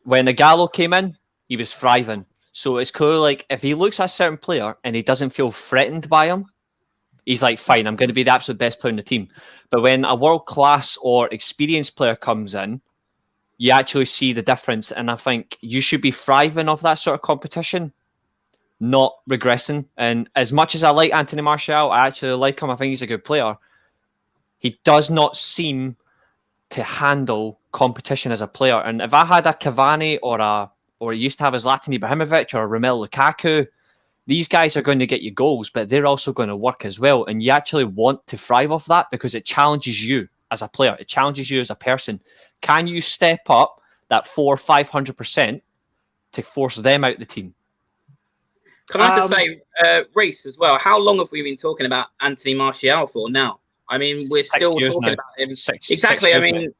When Ighalo came in, he was thriving. So it's cool. Like if he looks at a certain player and he doesn't feel threatened by him, he's like, fine, I'm going to be the absolute best player in the team. But when a world class or experienced player comes in, you actually see the difference. And I think you should be thriving off that sort of competition, not regressing. And as much as I like Anthony Martial, I actually like him. I think he's a good player. He does not seem to handle competition as a player. And if I had a Cavani or used to have a Zlatan Ibrahimovic or a Romelu Lukaku, these guys are going to get you goals, but they're also going to work as well. And you actually want to thrive off that because it challenges you as a player. It challenges you as a person. Can you step up that 400-500% to force them out the team? Can I just say, Reese, as well, how long have we been talking about Anthony Martial for now? I mean, we're still talking about him. Exactly. I mean,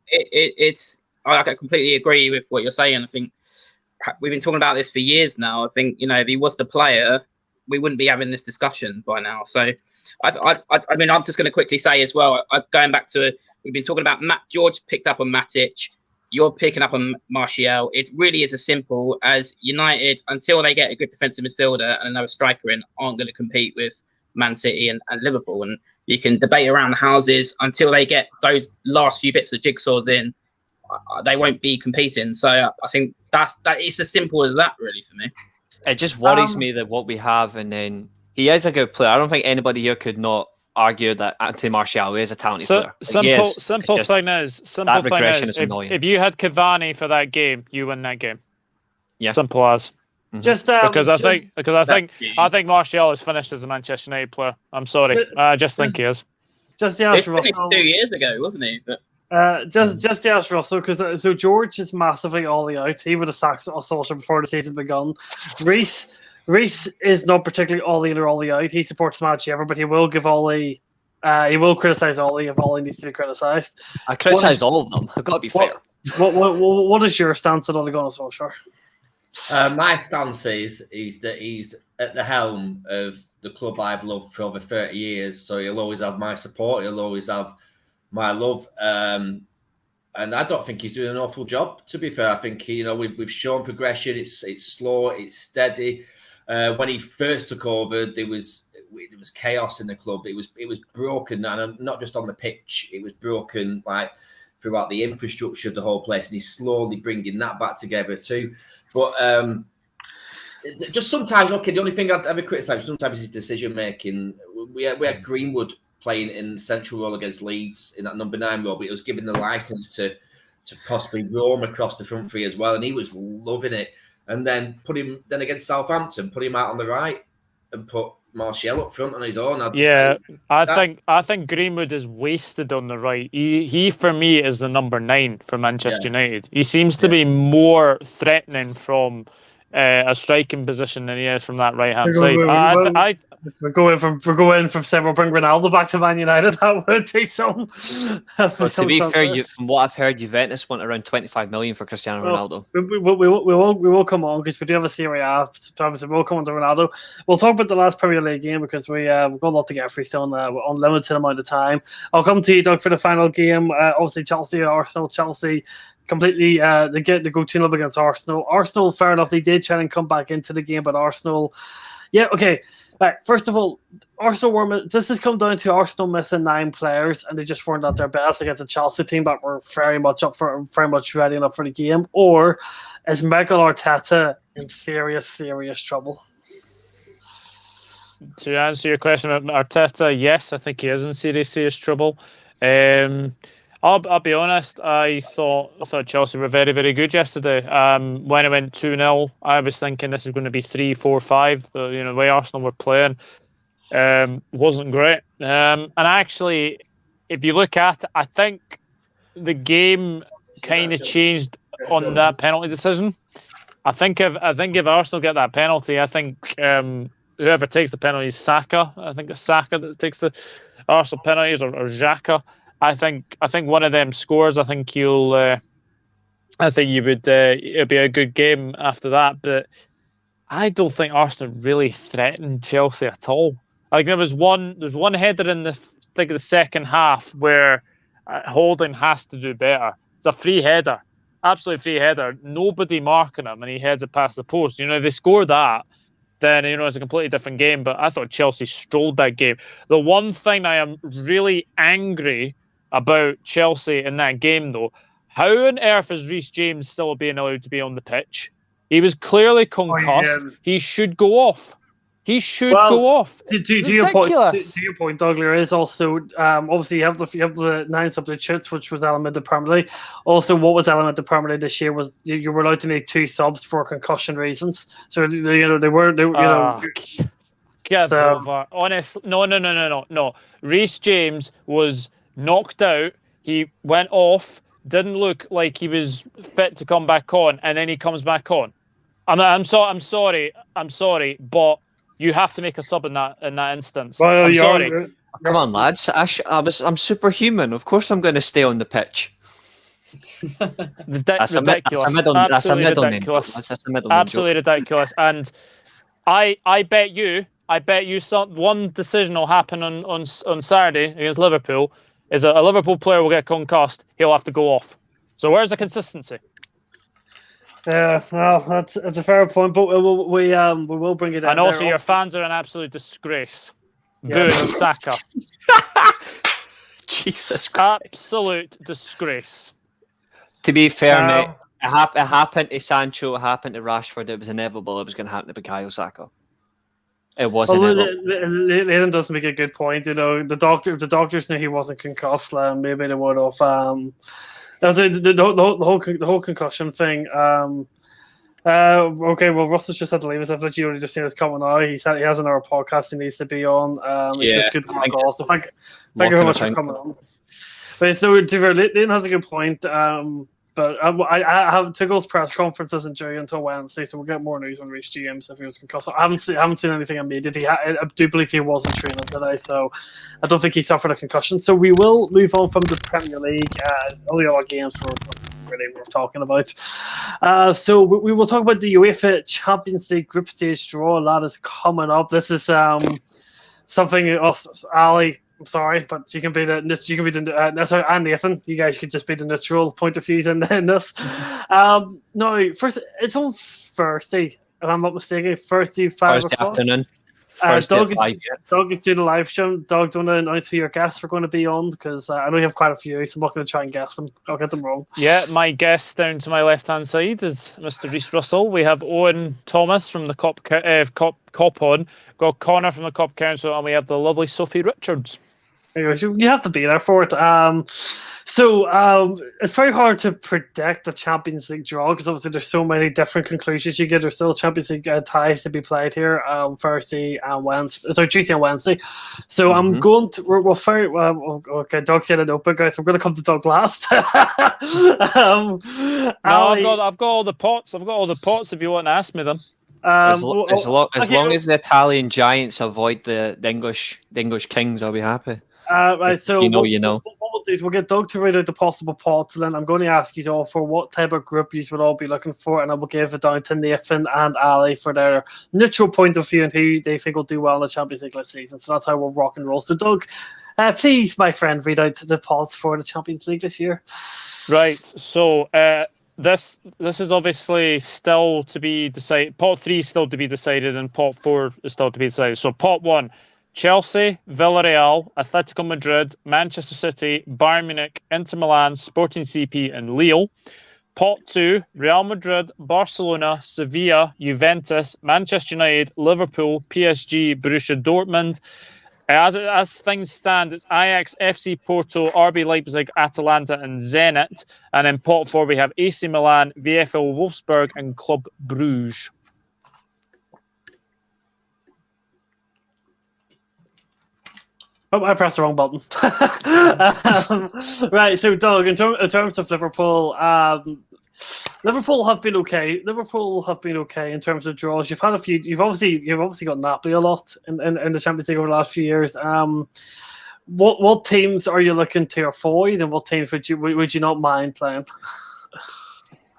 I completely agree with what you're saying. I think we've been talking about this for years now. I think, if he was the player, we wouldn't be having this discussion by now. So, I mean, I'm just going to quickly say as well, going back to we've been talking about George picked up on Matic. You're picking up on Martial. It really is as simple as United, until they get a good defensive midfielder and another striker in, aren't going to compete with Man City and Liverpool. And you can debate around the houses until they get those last few bits of jigsaws in. They won't be competing. So I think that it's as simple as that, really, for me. It just worries me that what we have, and then he is a good player. I don't think anybody here could not argue that Anthony Martial is a talented player. Simple thing is, if you had Cavani for that game, you win that game. Yeah, simple as. Mm-hmm. I think Martial is finished as a Manchester United player. I'm sorry, I just think he is. Just the answer, Russell. 2 years ago, wasn't he? But just the answer, Russell, because so George is massively all out. He would have sacked Solskjaer before the season begun. Reese is not particularly all in or all out. He supports Manchester, but he will give Ollie. He will criticise Ollie if Ollie needs to be criticised. I criticise all of them. I've got to be fair. What is your stance on Ole Gunnar Solskjaer? My stance is that he's at the helm of the club I've loved for over 30 years. So he'll always have my support. He'll always have my love. And I don't think he's doing an awful job, to be fair. I think, we've shown progression. It's slow, it's steady. When he first took over, there was chaos in the club. It was broken, and not just on the pitch. It was broken like throughout the infrastructure of the whole place, and he's slowly bringing that back together too. But just sometimes, the only thing I'd ever criticise sometimes is his decision making. We had Greenwood playing in the central role against Leeds in that number 9 role, but it was given the licence to possibly roam across the front three as well, and he was loving it. And then against Southampton, put him out on the right and put Martial up front on his own. I think Greenwood is wasted on the right. He for me is the number 9 for Manchester United. He seems to be more threatening from a striking position than he is from that right hand side. We're going from several, bring Ronaldo back to Man United. That would be some. But to be fair, from what I've heard, Juventus want around 25 million for Cristiano Ronaldo. We will come on because we do have a Serie A. Obviously, we'll come on to Ronaldo. We'll talk about the last Premier League game because we've got a lot to get through still on unlimited amount of time. I'll come to you, Doug, for the final game. Obviously, Chelsea, Arsenal, Chelsea completely they go 2-0 against Arsenal. Arsenal, fair enough, they did try and come back into the game, but Arsenal, yeah, okay. Right, first of all, Arsenal this has come down to Arsenal missing 9 players, and they just weren't at their best against a Chelsea team that were very much ready enough for the game. Or is Mikel Arteta in serious trouble? To answer your question about Arteta, yes, I think he is in serious trouble. I'll be honest. I thought Chelsea were very, very good yesterday. When it went 2-0, I was thinking this is going to be 3-4-5. The way Arsenal were playing wasn't great. And actually, if you look at it, I think the game kind of changed on that penalty decision. I think if Arsenal get that penalty, I think whoever takes the penalty is Saka. I think it's Saka that takes the Arsenal penalties, or Xhaka. I think one of them scores. I think you would. It'll be a good game after that. But I don't think Arsenal really threatened Chelsea at all. Like there's one header in the second half where Holding has to do better. It's a free header, absolutely free header. Nobody marking him, and he heads it past the post. If they score that, then it's a completely different game. But I thought Chelsea strolled that game. The one thing I am really angry about Chelsea in that game, though, how on earth is Reece James still being allowed to be on the pitch? He was clearly concussed. He should go off. He should go off. To your point, Doug, there is also obviously you have the 9 substitutes, which was element of Premier League. Also, what was element of Premier League this year was you were allowed to make 2 subs for concussion reasons. So Get over. Honestly, no. Reece James was knocked out. He went off. Didn't look like he was fit to come back on, and then he comes back on. I'm sorry, but you have to make a sub in that instance. Well, I'm sorry. Come on, lads. I'm superhuman. Of course, I'm going to stay on the pitch. That's ridiculous. That's a middle name. Absolutely ridiculous. And I bet you one decision will happen on Saturday against Liverpool. Is a Liverpool player will get concussed, he'll have to go off. So where's the consistency? Yeah, well, that's a fair point, but we will bring it. And also, your fans are an absolute disgrace. Booing Saka. Jesus Christ! Absolute disgrace. To be fair, mate, it happened to Sancho. It happened to Rashford. It was inevitable. It was going to happen to Bukayo Saka. It wasn't. Nathan does make a good point. The doctors knew he wasn't concussed. Maybe they would have. The whole concussion thing. Okay, well, Russell's just had to leave us. I've literally just seen this coming out. He has another podcast he needs to be on. It's just good to work also. Thank you very much for coming on. But so, Nathan has a good point. But I have Tuchel's press conference isn't due until Wednesday, so we'll get more news on Reece James if he was concussed. I haven't seen anything immediate. I do believe he was in training today, so I don't think he suffered a concussion. So we will move on from the Premier League. All the other games we're talking about. So we will talk about the UEFA Champions League group stage draw. That is coming up. This is something Ali. I'm sorry, but you can be and Nathan. You guys could just be the neutral point of views in this. No, first it's on Thursday, if I'm not mistaken. Thursday afternoon. Doug is doing a live show. Doug, do you want to announce who your guests are going to be on? Because I know you have quite a few, so I'm not going to try and guess them. I'll get them wrong. Yeah, my guest down to my left-hand side is Mr. Reece Russell. We have Owen Thomas from the Cop On. Got Connor from the Cop Council, and we have the lovely Sophie Richards. Anyways, you have to be there for it. So it's very hard to predict the Champions League draw because obviously there's so many different conclusions you get. There's still Champions League ties to be played here Tuesday and Wednesday. So I'm going to okay. Doug said it open, guys. I'm going to come to Doug last. I've got all the pots. I've got all the pots. If you want to ask me them. As long as the Italian giants avoid the English kings, I'll be happy. Right, so you know. What we'll do is we'll get Doug to read out the possible pots, and then I'm going to ask you all for what type of group you would all be looking for, and I will give it down to Nathan and Ali for their neutral point of view and who they think will do well in the Champions League this season. So that's how we'll rock and roll. So Doug, Please, my friend, read out the pots for the Champions League this year. Right. So this is obviously still to be decided. Pot 3 is still to be decided, and pot 4 is still to be decided. So pot 1: Chelsea, Villarreal, Atletico Madrid, Manchester City, Bayern Munich, Inter Milan, Sporting CP, and Lille. Pot 2: Real Madrid, Barcelona, Sevilla, Juventus, Manchester United, Liverpool, PSG, Borussia Dortmund. As things stand, it's Ajax, FC Porto, RB Leipzig, Atalanta, and Zenit. And in pot 4, we have AC Milan, VfL Wolfsburg, and Club Bruges. Oh, I pressed the wrong button. Right, so Doug, in terms of Liverpool, Liverpool have been okay. Liverpool have been okay in terms of draws. You've had a few. You've obviously got Napoli a lot in the Champions League over the last few years. What teams are you looking to avoid, and what teams would you not mind playing?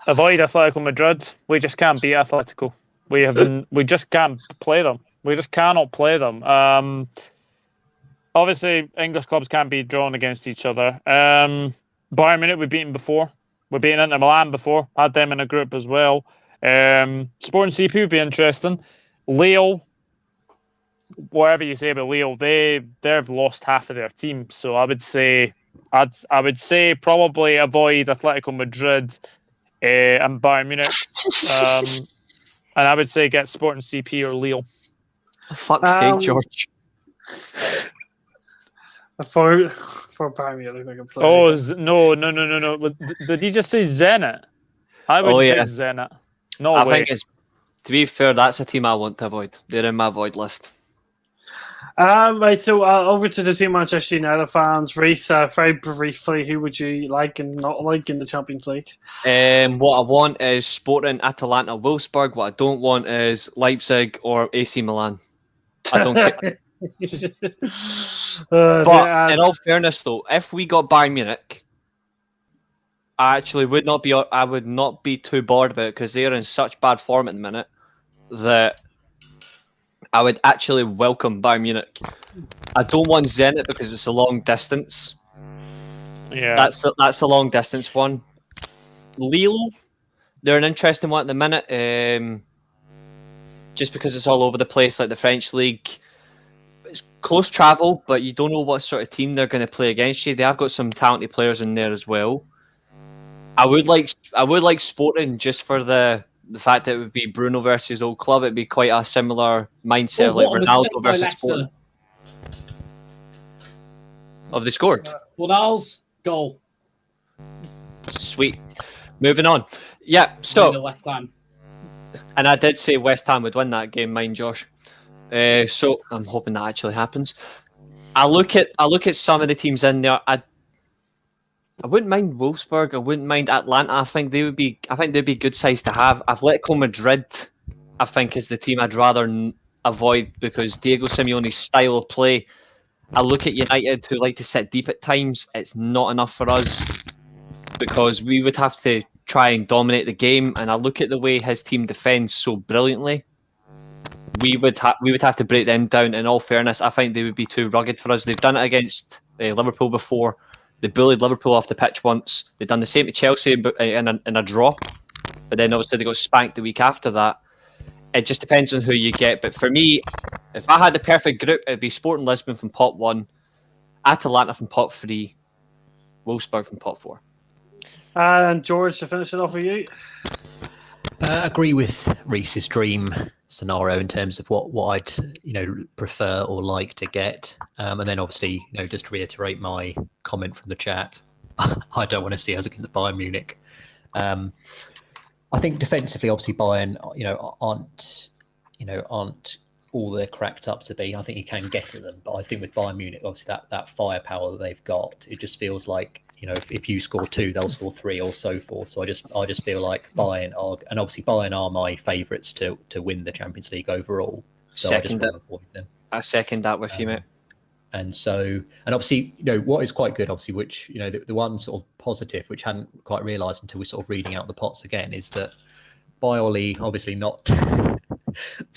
Avoid Atletico Madrid. We just can't beat Atletico. We just can't play them. We just cannot play them. Obviously, English clubs can't be drawn against each other. Bayern Munich we've beaten before. We've beaten Inter Milan before. Had them in a group as well. Sporting CP would be interesting. Lille, whatever you say about Lille, they've lost half of their team. So I would say probably avoid Atletico Madrid and Bayern Munich. And I would say get Sporting CP or Lille. For fuck's sake, George. For Bayern Munich, they can play. Oh no! Did you just say Zenit? I would take Zenit. No way. I think it's, to be fair, that's a team I want to avoid. They're in my avoid list. Right, so over to the two Manchester United fans. Reece, very briefly, who would you like and not like in the Champions League? What I want is Sporting, Atalanta, Wolfsburg. What I don't want is Leipzig or AC Milan. I don't care. But in all fairness, though, if we got Bayern Munich, I actually would not be too bored about it because they're in such bad form at the minute that I would actually welcome Bayern Munich. I don't want Zenit because it's a long distance. Yeah, that's the long distance one. Lille, they're an interesting one at the minute, just because it's all over the place, like the French league. It's close travel, but you don't know what sort of team they're going to play against you. They have got some talented players in there as well. I would like Sporting just for the fact that it would be Bruno versus old club. It'd be quite a similar mindset, like Ronaldo versus Sporting. Have they scored? Ronaldo's goal. Sweet. Moving on. Yeah, so West Ham. And I did say West Ham would win that game, mind Josh. So I'm hoping that actually happens. I look at some of the teams in there. I wouldn't mind Wolfsburg. I wouldn't mind Atlanta. I think they'd be good size to have. Atletico Madrid, I think, is the team I'd rather avoid because Diego Simeone's style of play. I look at United, who like to sit deep at times. It's not enough for us because we would have to try and dominate the game. And I look at the way his team defends so brilliantly. We would have to break them down. In all fairness, I think they would be too rugged for us. They've done it against Liverpool before. They bullied Liverpool off the pitch once. They've done the same to Chelsea in a draw. But then obviously they got spanked the week after that. It just depends on who you get. But for me, if I had the perfect group, it'd be Sporting Lisbon from pot 1, Atalanta from pot 3, Wolfsburg from pot 4. And George, to finish it off with you. I agree with Reese's dream scenario in terms of what I'd prefer or like to get, and then obviously just to reiterate my comment from the chat, I don't want to see us against Bayern Munich. I think defensively, obviously Bayern aren't all they're cracked up to be. I think you can get to them, but I think with Bayern Munich, obviously that firepower that they've got, it just feels like if you score 2, they'll score 3 or so forth. So I just feel like Bayern are my favourites to win the Champions League overall. So I just want to avoid them. I second that with you, mate. And obviously, what is quite good, obviously, which the one sort of positive, which I hadn't quite realised until we're sort of reading out the pots again, is that Bioli obviously not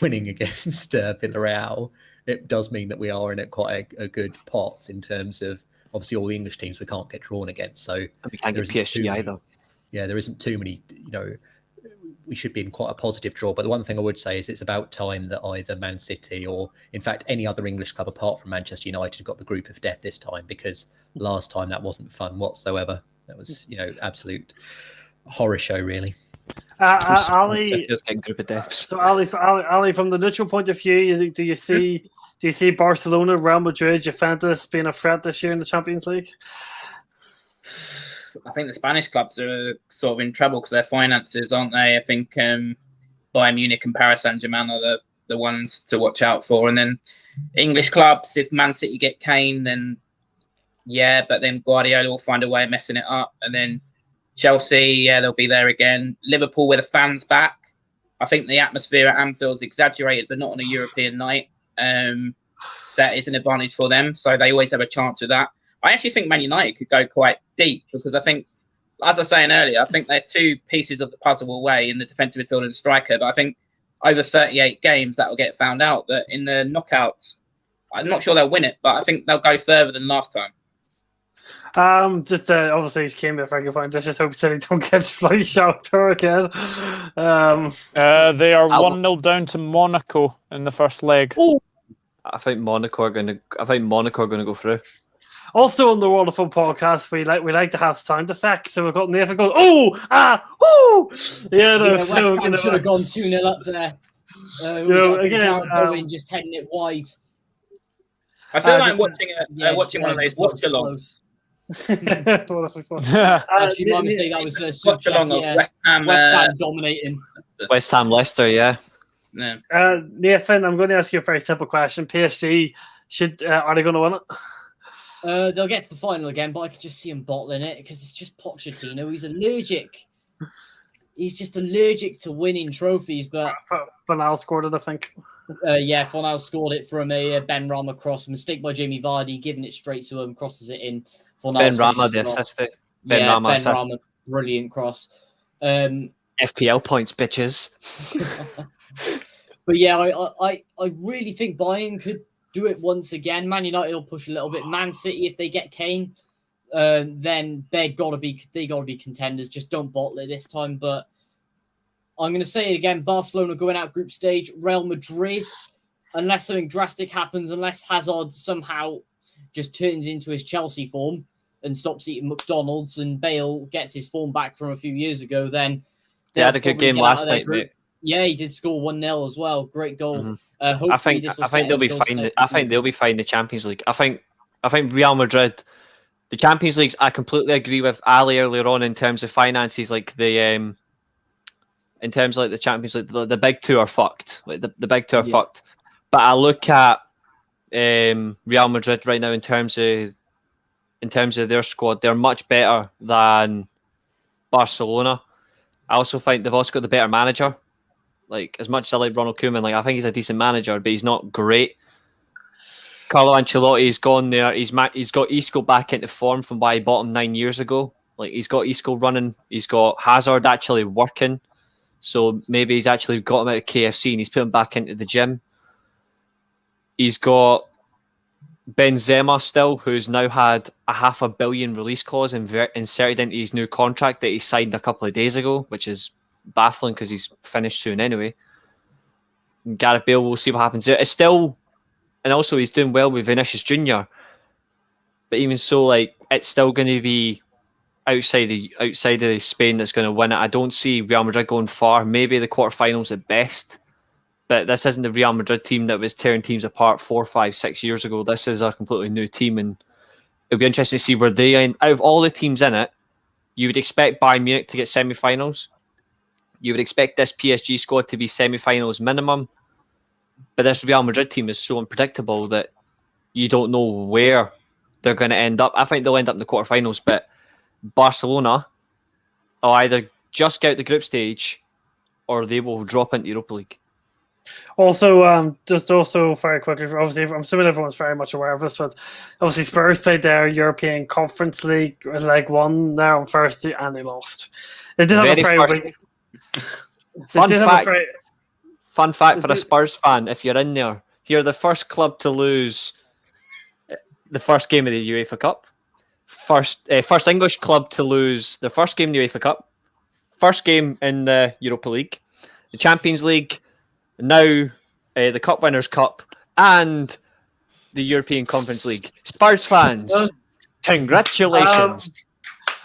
winning against Villarreal it does mean that we are in quite a good pot in terms of obviously all the English teams we can't get drawn against. So we can't get PSG either. Yeah, there isn't too many. We should be in quite a positive draw. But the one thing I would say is it's about time that either Man City or, in fact, any other English club apart from Manchester United got the group of death this time, because last time that wasn't fun whatsoever. That was, absolute horror show, really. Ali, just getting group of deaths. So Ali, from the neutral point of view, do you see Barcelona, Real Madrid, Juventus being a threat this year in the Champions League? I think the Spanish clubs are sort of in trouble because their finances, aren't they? I think Bayern Munich and Paris Saint-Germain are the ones to watch out for. And then English clubs, if Man City get Kane, then yeah, but then Guardiola will find a way of messing it up. And then Chelsea, yeah, they'll be there again. Liverpool with the fans back. I think the atmosphere at Anfield's exaggerated, but not on a European night. That is an advantage for them. So they always have a chance with that. I actually think Man United could go quite deep because I think, as I was saying earlier, I think they're two pieces of the puzzle away in the defensive midfielder and striker. But I think over 38 games, that will get found out that in the knockouts, I'm not sure they'll win it, but I think they'll go further than last time. Obviously it came a very good point. Just hope City don't get flight out there again. They are 1-0 down to Monaco in the first leg. Oh, I think Monaco are going to go through. Also on the World of Football podcast, we like to have sound effects. So we've got Nathan going, oh. Yeah, West Ham should have gone 2-0 up there. Owen just heading it wide. I feel like I'm watching one of those watch-alongs. Actually, my mistake. That was watch-along of West Ham dominating. West Ham, Leicester, yeah. Nathan, I'm going to ask you a very simple question. PSG, are they going to win it? They'll get to the final again, but I could just see him bottling it because it's just Pochettino. He's allergic. He's just allergic to winning trophies. But Fornal scored it, I think. Fornal scored it from a Ben Rama cross. Mistake by Jamie Vardy, giving it straight to him, crosses it in. Ben Rama, the assist. Ben Rama, brilliant cross. FPL points, bitches. But yeah, I really think Bayern could do it once again. Man United will push a little bit. Man City, if they get Kane, then they gotta be contenders. Just don't bottle it this time. But I'm going to say it again: Barcelona going out group stage. Real Madrid, unless something drastic happens, unless Hazard somehow just turns into his Chelsea form and stops eating McDonald's, and Bale gets his form back from a few years ago, then they had a good game last night, mate. Yeah, he did score 1-0 as well. Great goal. Mm-hmm. I think they'll be fine. I think they'll be fine in the Champions League. I think Real Madrid, the Champions Leagues. I completely agree with Ali earlier on in terms of finances. Like in terms of like the Champions League, the big two are fucked. Like the big two are fucked. But I look at Real Madrid right now in terms of their squad, they're much better than Barcelona. I also think they've also got the better manager. Like, as much as I like Ronald Koeman, like, I think he's a decent manager, but he's not great. Carlo Ancelotti's gone there. He's got Isco back into form from why he bought him 9 years ago. Like, he's got Isco running. He's got Hazard actually working. So maybe he's actually got him out of KFC and he's put him back into the gym. He's got Benzema still, who's now had a $500 million release clause inserted into his new contract that he signed a couple of days ago, which is baffling because he's finished soon anyway. And Gareth Bale, we'll see what happens there. It's still, and also he's doing well with Vinicius Jr. But even so, like, it's still going to be outside of Spain that's going to win it. I don't see Real Madrid going far. Maybe the quarterfinals at best. But this isn't the Real Madrid team that was tearing teams apart 4, 5, 6 years ago. This is a completely new team, and it'll be interesting to see where they end. Out of all the teams in it, you would expect Bayern Munich to get semi-finals. You would expect this PSG squad to be semi-finals minimum. But this Real Madrid team is so unpredictable that you don't know where they're going to end up. I think they'll end up in the quarterfinals, but Barcelona will either just get out the group stage or they will drop into Europa League. Also, just very quickly, obviously, I'm assuming everyone's very much aware of this, but obviously Spurs played their European Conference League Leg 1 there on Thursday and they lost. They did have a very Fun fact for a Spurs fan, if you're in there, You're the first club to lose the first game of the UEFA Cup. First English club to lose the first game in the UEFA Cup. First game in the Europa League. The Champions League. Now the Cup Winners' Cup. And the European Conference League. Spurs fans, congratulations.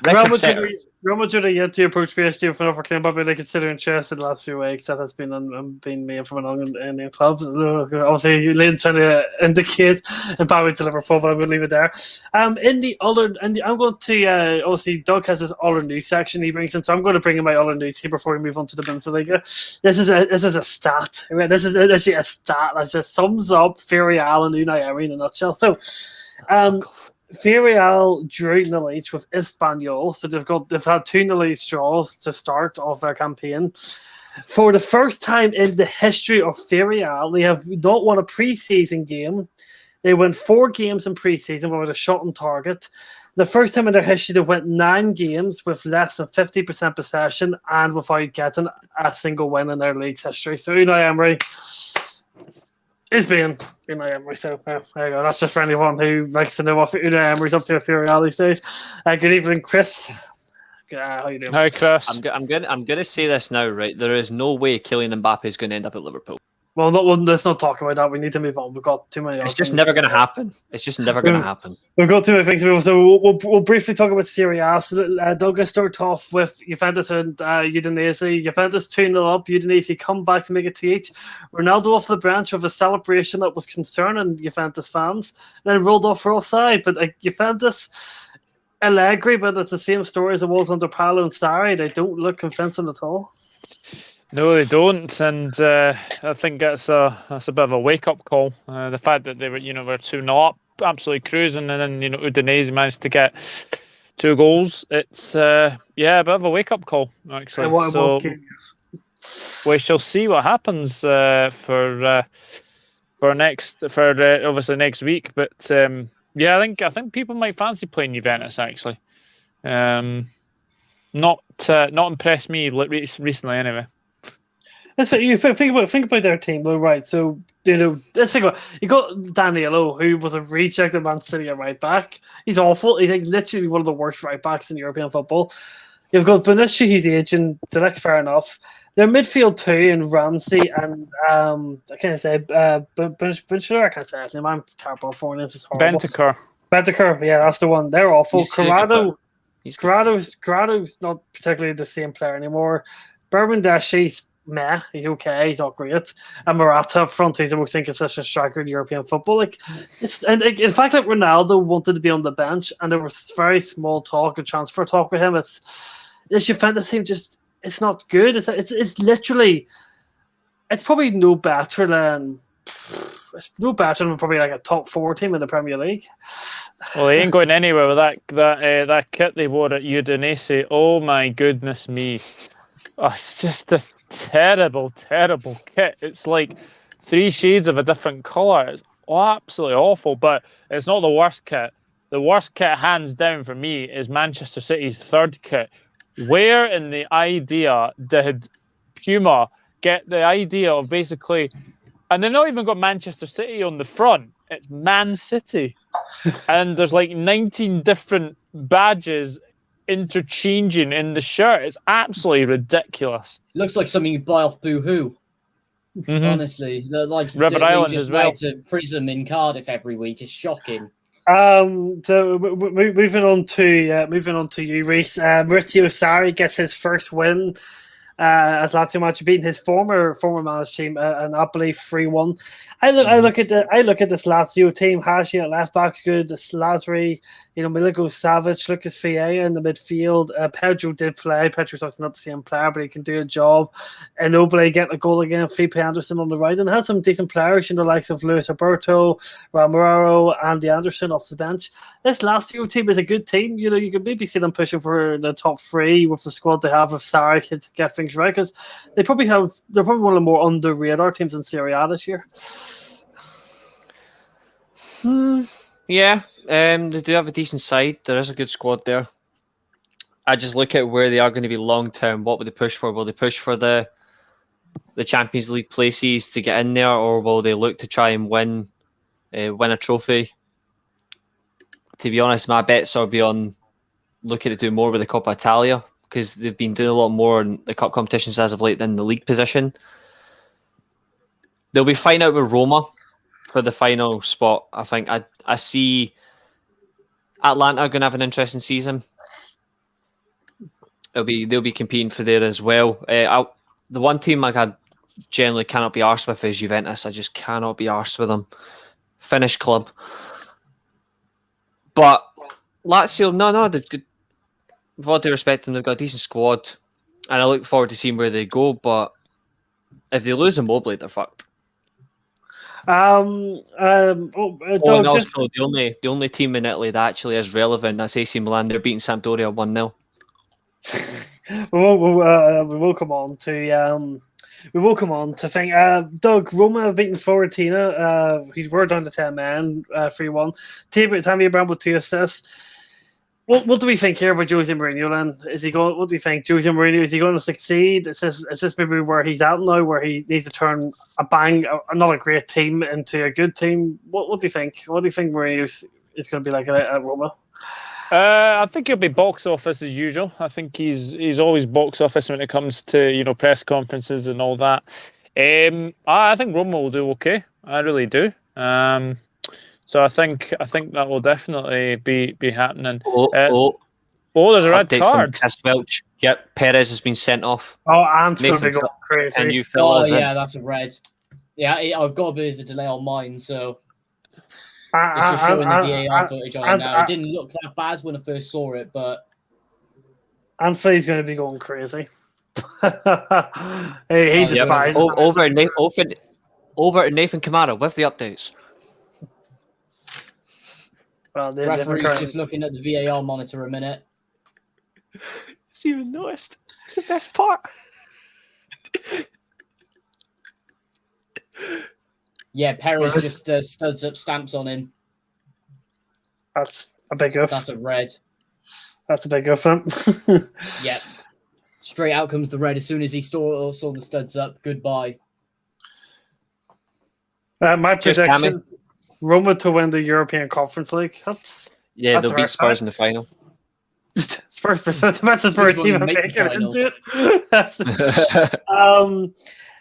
Record setter. Real Madrid are yet to approach PSG for another game, but they considering Chelsea the last few weeks. That has been made from an Indian club. Obviously, Lane's trying to indicate and bowing to Liverpool, but I'm going to leave it there. I'm going to obviously Doug has this other news section he brings in, so I'm going to bring in my other news here before we move on to the Bundesliga. This is a stat. This is actually a stat that just sums up Seria A and Unai Emery in a nutshell. So, Villarreal drew 0 each with Espanyol, so they've had 2 0 each draws to start off their campaign. For the first time in the history of Villarreal, they have not won a pre-season game. They won 4 games in pre-season with a shot on target. The first time in their history they went 9 games with less than 50% possession and without getting a single win in their league's history. So Unai Emery is being Unai Emery. So there you go. That's just for anyone who likes to know what Unai Emery's up to at Villarreal these days. Good evening, Chris. How you doing? Hi, Chris. I'm gonna say this now, right? There is no way Kylian Mbappe is going to end up at Liverpool. Well, let's not talk about that. We need to move on. We've got too many. It's just never going to happen. It's just never going to happen. We've got too many things to move on. So we'll briefly talk about Serie A. So Doug, let's start off with Juventus and Udinese. Juventus 2-0 up. Udinese come back to make it 2 each. Ronaldo off the bench with a celebration that was concerning Juventus fans, and then rolled off for offside. But Juventus, Allegri, but it's the same story as it was under Paolo and Sarri. They don't look convincing at all. No, they don't, and I think that's a bit of a wake up call. The fact that they were 2-0 up, absolutely cruising, and then Udinese managed to get 2 goals. It's a bit of a wake up call actually. So we shall see what happens for obviously next week. But I think people might fancy playing Juventus actually. Not impressed me recently anyway. Let's think about their team though, right? So let's think about you got Danilo, who was a rejected Man City at right back. He's awful. He's like literally one of the worst right backs in European football. You've got Bonucci, who's aging. Select fair enough. Their midfield 2 and Ramsey and I can't say Benchler. I can't say his name. I'm terrible for names. It's horrible. Bentancur, yeah, that's the one. They're awful. Corrado's not particularly the same player anymore. Berbendashi, meh, he's okay, he's not great. And Morata up front, he's the most inconsistent striker in European football. In fact, Ronaldo wanted to be on the bench, and there was very small talk and transfer talk with him. This Juventus team it's not good. It's literally, it's probably no better than probably like a top 4 team in the Premier League. Well, they ain't going anywhere with that kit they wore at Udinese. Oh my goodness me. Oh, it's just a terrible, terrible kit. It's like 3 shades of a different colour. It's absolutely awful, but it's not the worst kit. The worst kit, hands down, for me, is Manchester City's 3rd kit. Where in the idea did Puma get the idea of basically... And they've not even got Manchester City on the front. It's Man City. And there's like 19 different badges interchanging in the shirt. It's absolutely ridiculous. Looks like something you buy off Boohoo. Mm-hmm. Honestly, like River Island as well. To Prism in Cardiff every week is shocking. So moving on to you, Reece. Maurizio Sarri gets his first win as Lazio match, beating his former managed team, and I believe 3-1. I look at this Lazio team. Hashi at left back's good. Lazari, Miliko Savic, Lucas Fiea in the midfield. Pedro did play. Pedro's obviously not the same player, but he can do a job. And Immobile getting a goal again. Felipe Anderson on the right, and had some decent players, the likes of Luis Alberto, Ramiro, Andy Anderson off the bench. This Lazio team is a good team. You could maybe see them pushing for the top 3 with the squad they have if Sarri could get things right, because they're probably one of the more under radar teams in Serie A this year. Yeah, they do have a decent side. There is a good squad there. I just look at where they are going to be long term. What would they push for? Will they push for the the Champions League places to get in there, or will they look to try and win a trophy? To be honest, my bets are on looking to do more with the Coppa Italia, because they've been doing a lot more in the cup competitions as of late than the league position. They'll be fighting out with Roma for the final spot. I think I see Atlanta going to have an interesting season. They'll be competing for there as well. The one team I generally cannot be arsed with is Juventus. I just cannot be arsed with them. Finnish club. But Lazio, no, they've good. With all due respect to them, they've got a decent squad, and I look forward to seeing where they go. But if they lose Immobile, they're fucked. Doug, and also the only team in Italy that actually is relevant, that's AC Milan. They're beating Sampdoria 1-0. we will come on to think. Doug, Roma have beaten Fiorentina. He were down to 10 men, 3-1. Tammy Abraham with 2 assists. What do we think here about Jose Mourinho then? Is he going? What do you think, Jose Mourinho? Is he going to succeed? Is this maybe where he's at now, where he needs to turn not a great team into a good team? What do you think? What do you think Mourinho is going to be like at Roma? I think he'll be box office as usual. I think he's always box office when it comes to press conferences and all that. I think Roma will do okay. I really do. So I think that will definitely be happening. There's a red card. Chris Welch. Yep, Perez has been sent off. Oh, Ant's going to be going crazy. And you fellas that's a red. Yeah, I've got a bit of a delay on mine, so it's just showing the VAR footage on it now. It didn't look that bad when I first saw it, but Anthony's going to be going crazy. he despises over to Nathan Kamara with the updates. Well, the referee's just looking at the VAR monitor a minute. It's even noticed. It's the best part. Yeah, Perez just studs up stamps on him. That's a big goof. That's a red. That's a big goof. Yep. Straight out comes the red as soon as he saw the studs up. Goodbye. My prediction: Roma to win the European Conference League. They'll beat Spurs in the final. Spurs, that's a Spurs team making into it.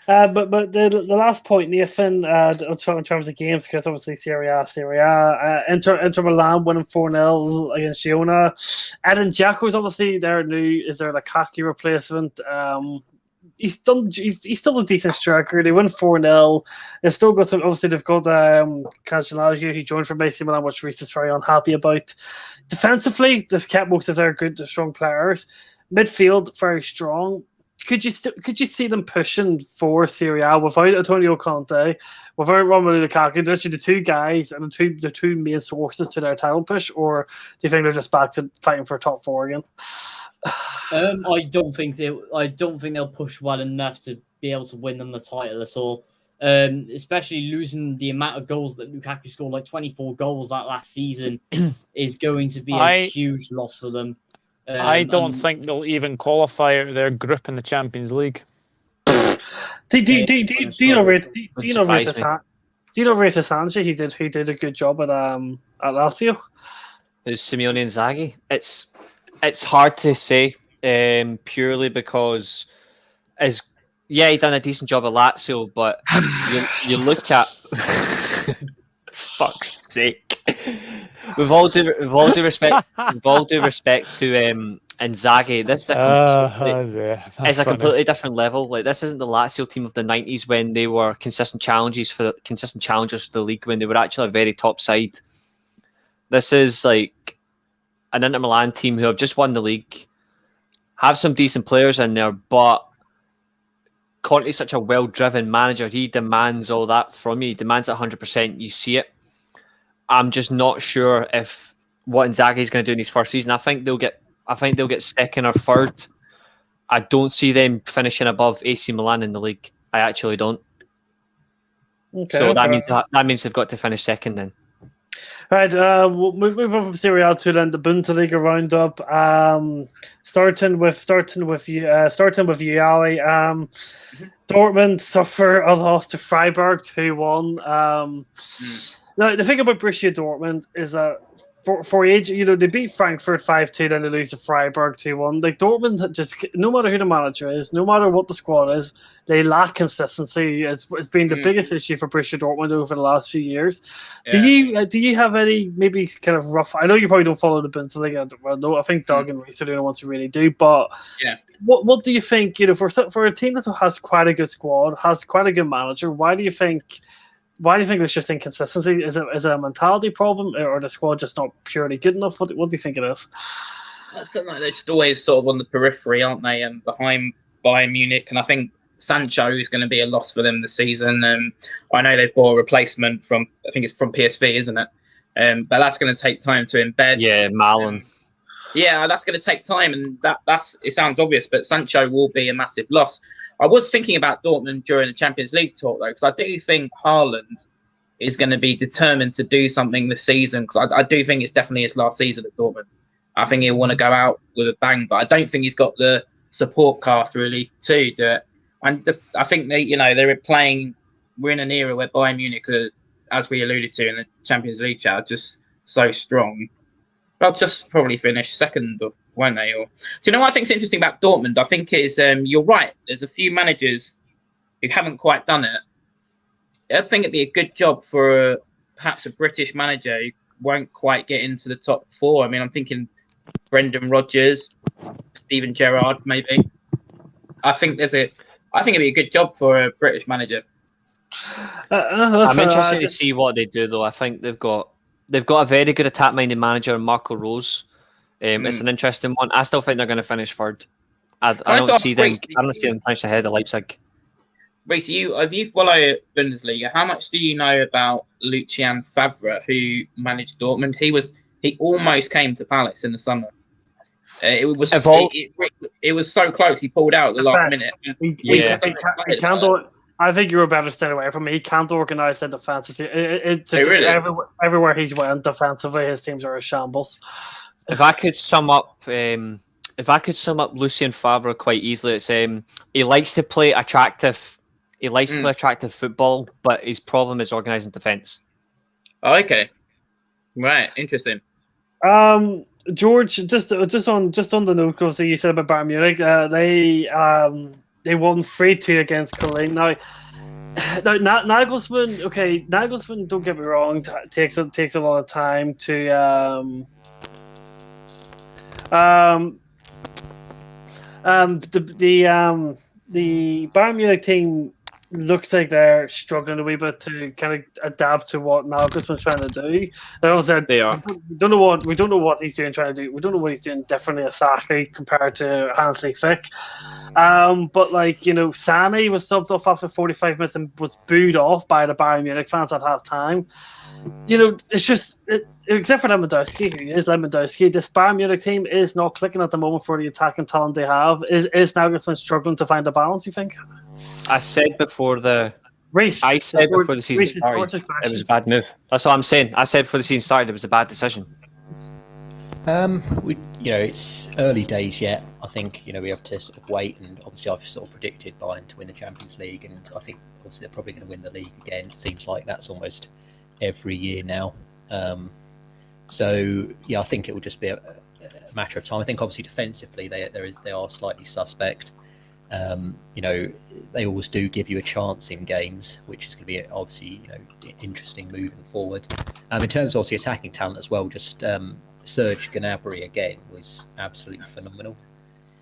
But the last point, Nathan, in terms of games, because obviously Seria A, Inter Milan winning 4-0 against Girona. Edin Dzeko's obviously their Lukaku replacement. He's still a decent striker. They win 4-0. They've still got some. Obviously, they've got Cancelagio, who joined from AC Milan, which Reece is very unhappy about. Defensively, they've kept most of their good, strong players. Midfield, very strong. Could you see them pushing for Serie A without Antonio Conte, without Romelu Lukaku? They're actually the two guys and the two main sources to their title push, or do you think they're just back to fighting for top 4 again? I don't think they'll push well enough to be able to win them the title at all. Especially losing the amount of goals that Lukaku scored, like 24 goals that last season, is going to be a huge loss for them. I don't think they'll even qualify out of their group in the Champions League. Do you know Rita Sanchez? He did a good job at Lazio. Who's Simeone Inzaghi? It's hard to say, purely because he done a decent job at Lazio, but you look at fuck's sake. With all due respect to Inzaghi, this is a completely different level. Like, this isn't the Lazio team of the 90s when they were consistent challengers for the league, when they were actually a very top side. This is like an Inter Milan team who have just won the league, have some decent players in there, but Conte's such a well-driven manager. He demands all that from you. He demands it 100%. You see it. I'm just not sure if what Inzaghi is going to do in his first season. I think they'll get second or third. I don't see them finishing above AC Milan in the league. I actually don't. Okay, so that means they've got to finish second then. Right, we'll move on from Serie A to then the Bundesliga roundup. Starting with Uali. Dortmund suffer a loss to Freiburg 2-1. Now the thing about Borussia Dortmund is that for age, they beat Frankfurt 5-2, then they lose to Freiburg 2-1. Like Dortmund, just no matter who the manager is, no matter what the squad is, they lack consistency. It's been the biggest issue for Borussia Dortmund over the last few years. Yeah. Do you have any maybe kind of rough? I know you probably don't follow the Bundesliga. Well, no, I think Doug and Reese are the only ones who really do. But what do you think? For a team that has quite a good squad, has quite a good manager, why do you think there's just inconsistency? Is it a mentality problem, or the squad just not purely good enough? What do you think it is? That's something like they're just always sort of on the periphery, aren't they? And behind Bayern Munich, and I think Sancho is going to be a loss for them this season. I know they've bought a replacement from PSV, isn't it? But that's going to take time to embed. Yeah, Malin. That's going to take time, and it sounds obvious, but Sancho will be a massive loss. I was thinking about Dortmund during the Champions League talk, though, because I do think Haaland is going to be determined to do something this season, because I do think it's definitely his last season at Dortmund. I think he'll want to go out with a bang, but I don't think he's got the support cast really to do it. And I think they're playing. We're in an era where Bayern Munich, as we alluded to in the Champions League chat, are just so strong. They'll just probably finish second, won't they? So what I think is interesting about Dortmund, I think is you're right. There's a few managers who haven't quite done it. I think it'd be a good job for perhaps a British manager who won't quite get into the top four. I mean, I'm thinking Brendan Rodgers, Steven Gerrard, maybe. I think it'd be a good job for a British manager. I'm interested to see what they do, though. I think they've got a very good attack-minded manager, Marco Rose. It's an interesting one. I still think they're going to finish third. I don't see them finish ahead of Leipzig. Reece, if you follow Bundesliga, how much do you know about Lucien Favre, who managed Dortmund? He almost came to Palace in the summer. It was so close. He pulled out at the last minute. I think you were better stay away from him. He can't organise the defence. Really? Everywhere he's went defensively, his teams are a shambles. If I could sum up Lucien Favre quite easily, it's he likes to play attractive. He likes to play attractive football, but his problem is organising defence. Oh, okay, right, interesting. George, just on the note, because you said about Bayern Munich, they won 3-2 against Cologne. Now Nagelsmann, Nagelsmann, don't get me wrong, takes a lot of time to the Bayern Munich team looks like they're struggling a wee bit to kind of adapt to what Nagelsmann's trying to do. They are. We don't know what he's doing trying to do. We don't know what he's doing differently exactly compared to Hansi Flick. But Sané was subbed off after 45 minutes and was booed off by the Bayern Munich fans at half time. It's just except for Lewandowski, who is Lewandowski, this Bayern Munich team is not clicking at the moment for the attacking talent they have. Is Nagelsmann struggling to find a balance, you think? I said before the season started, it was a bad move. That's what I'm saying. I said before the season started, it was a bad decision. It's early days yet. I think we have to sort of wait, and obviously I've sort of predicted Bayern to win the Champions League, and I think obviously they're probably going to win the league again. It seems like that's almost every year now. I think it will just be a matter of time. I think obviously defensively they are slightly suspect. They always do give you a chance in games, which is going to be obviously interesting moving forward. In terms of obviously attacking talent as well, just Serge Gnabry again was absolutely phenomenal.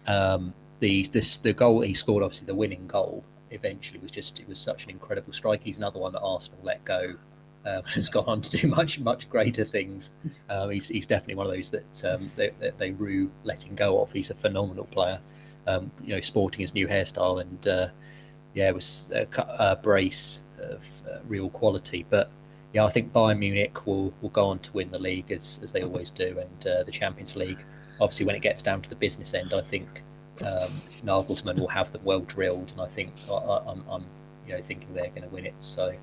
The goal he scored, obviously the winning goal, eventually it was such an incredible strike. He's another one that Arsenal let go. Has gone on to do much greater things. He's definitely one of those that they rue letting go of. He's a phenomenal player. Sporting his new hairstyle, and it was a brace of real quality. But I think Bayern Munich will go on to win the league as they always do, and the Champions League. Obviously, when it gets down to the business end, I think Nagelsmann will have them well drilled, and I think I'm thinking they're going to win it. So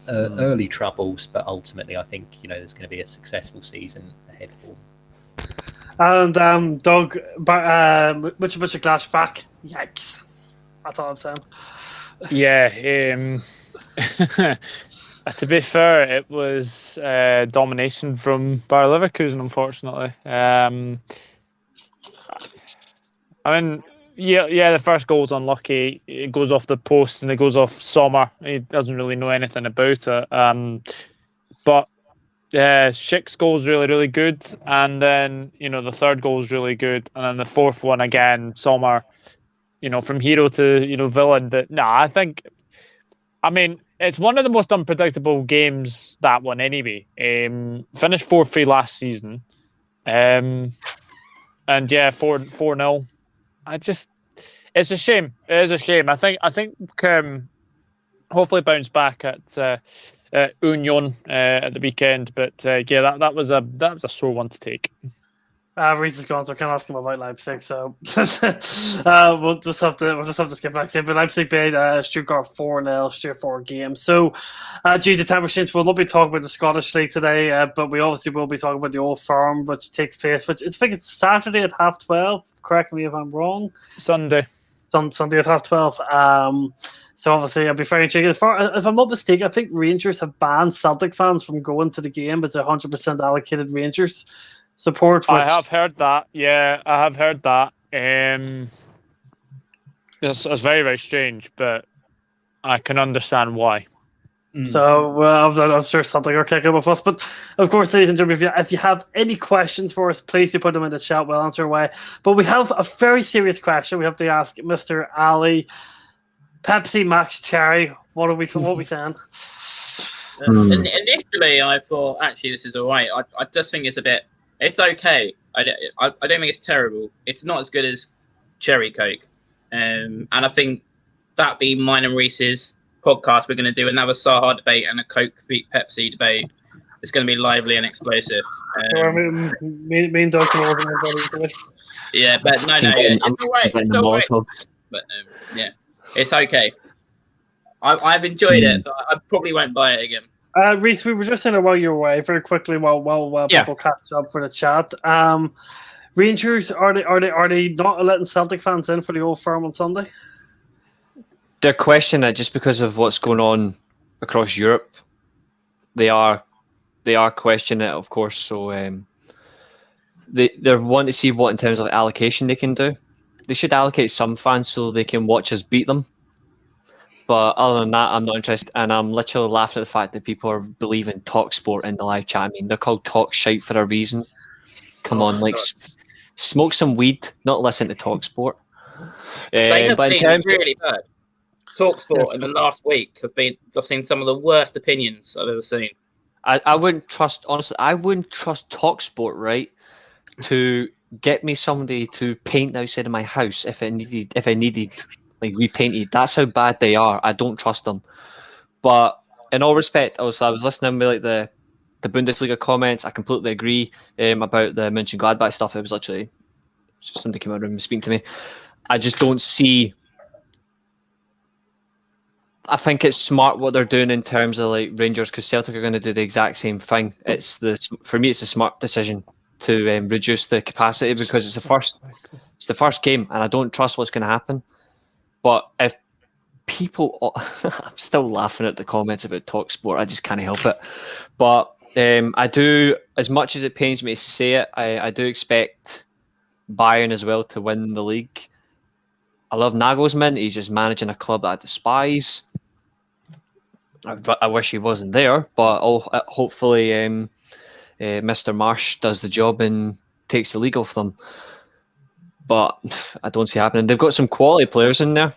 Early troubles, but ultimately, I think there's going to be a successful season ahead for them. And Doug, much Glash back. Yikes! That's all I'm saying. Yeah. To be fair, it was domination from Bayer Leverkusen, unfortunately. The first goal's unlucky. It goes off the post and it goes off Sommer. He doesn't really know anything about it. But Schick's goal's really, really good. And then, the third goal's really good. And then the fourth one, again, Sommer, from hero to, villain. But it's one of the most unpredictable games, that one, anyway. Finished 4-3 last season. And 4-0. It's a shame. It is a shame. I think hopefully bounce back at Union at the weekend. But that was a sore one to take. Reese is gone, so I can't ask him about Leipzig. So we'll just have to skip back to it. But Leipzig beat Stuttgart 4-0, straightforward game. So due to time restraints, we'll not be talking about the Scottish League today, but we obviously will be talking about the Old Firm, which takes place. I think it's Saturday at 12:30. Correct me if I'm wrong. Sunday at 12:30. So obviously, I'll be very intrigued. If I'm not mistaken, I think Rangers have banned Celtic fans from going to the game. It's 100% allocated Rangers support. I have heard that. Yeah, I have heard that. It's very, very strange, but I can understand why. So I'm sure something are kicking with us. But of course, ladies and gentlemen, if you have any questions for us, please do put them in the chat. We'll answer away. But we have a very serious question. We have to ask Mr. Ali. Pepsi Max Cherry. What are we saying? Initially, I thought actually this is all right. I just think it's okay. I don't think it's terrible. It's not as good as Cherry Coke. And I think that being mine and Reese's podcast, we're going to do another Sahar debate and a Coke v Pepsi debate. It's going to be lively and explosive. Me and Doug can organise that. Yeah, but no, it's all right. It's all right. But it's okay. I've enjoyed it. So I probably won't buy it again. Reese, we were just saying while you're away, very quickly, while people catch up for the chat. Rangers, are they not letting Celtic fans in for the Old Firm on Sunday? They're questioning it just because of what's going on across Europe. They are questioning it, of course. So they want to see what in terms of allocation they can do. They should allocate some fans so they can watch us beat them. But other than that, I'm not interested. And I'm literally laughing at the fact that people are believing TalkSport in the live chat. I mean, they're called Talk Shite for a reason. Come on, smoke some weed, not listen to TalkSport. They have been really bad. TalkSport in the last week I've seen some of the worst opinions I've ever seen. I wouldn't trust, honestly, I wouldn't trust TalkSport, right, to get me somebody to paint the outside of my house if I needed like repainted. That's how bad they are. I don't trust them. But in all respect, I was listening to like the Bundesliga comments. I completely agree about the Mönchengladbach stuff. It was literally just somebody came out of the room and speaking to me. I just don't see. I think it's smart what they're doing in terms of like Rangers, because Celtic are going to do the exact same thing. For me, it's a smart decision to reduce the capacity because it's the first game, and I don't trust what's going to happen. But if people, I'm still laughing at the comments about TalkSport. I just can't help it. But I do, as much as it pains me to say it, I do expect Bayern as well to win the league. I love Nagelsmann. He's just managing a club that I despise. I wish he wasn't there, but hopefully Mr. Marsh does the job and takes the league off them. But I don't see it happening. They've got some quality players in there.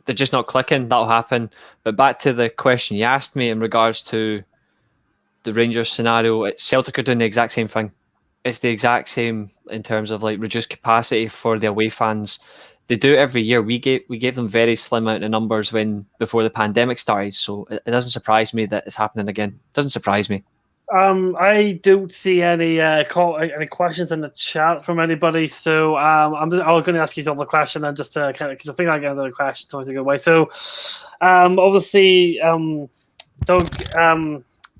They're just not clicking. That'll happen. But back to the question you asked me in regards to the Rangers scenario, Celtic are doing the exact same thing. It's the exact same in terms of like reduced capacity for the away fans. They do it every year. We gave them very slim amount of numbers before the pandemic started. So it doesn't surprise me that it's happening again. It doesn't surprise me. I don't see any any questions in the chat from anybody, so I'm going to ask you another question, and just to kind of, because I think I get another question, so it's a good way. So, obviously, Doug,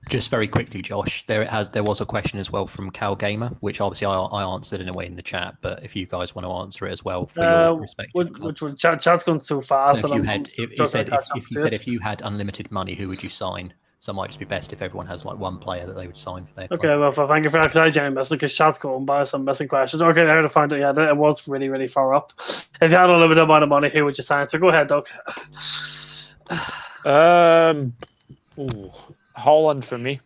Just very quickly, Josh, there was a question as well from Cal Gamer, which obviously I answered in a way in the chat, but if you guys want to answer it as well for your respective clubs. which chat's going so fast. So if you had unlimited money, who would you sign? So it might just be best if everyone has like one player that they would sign for their club. Okay, well, thank you for that, because I genuinely missed it, because chat's going by some missing questions. Okay, I heard to find it. Yeah, it was really, really far up. If you had a limited amount of money, who would you sign? So go ahead, Doug. Holland for me.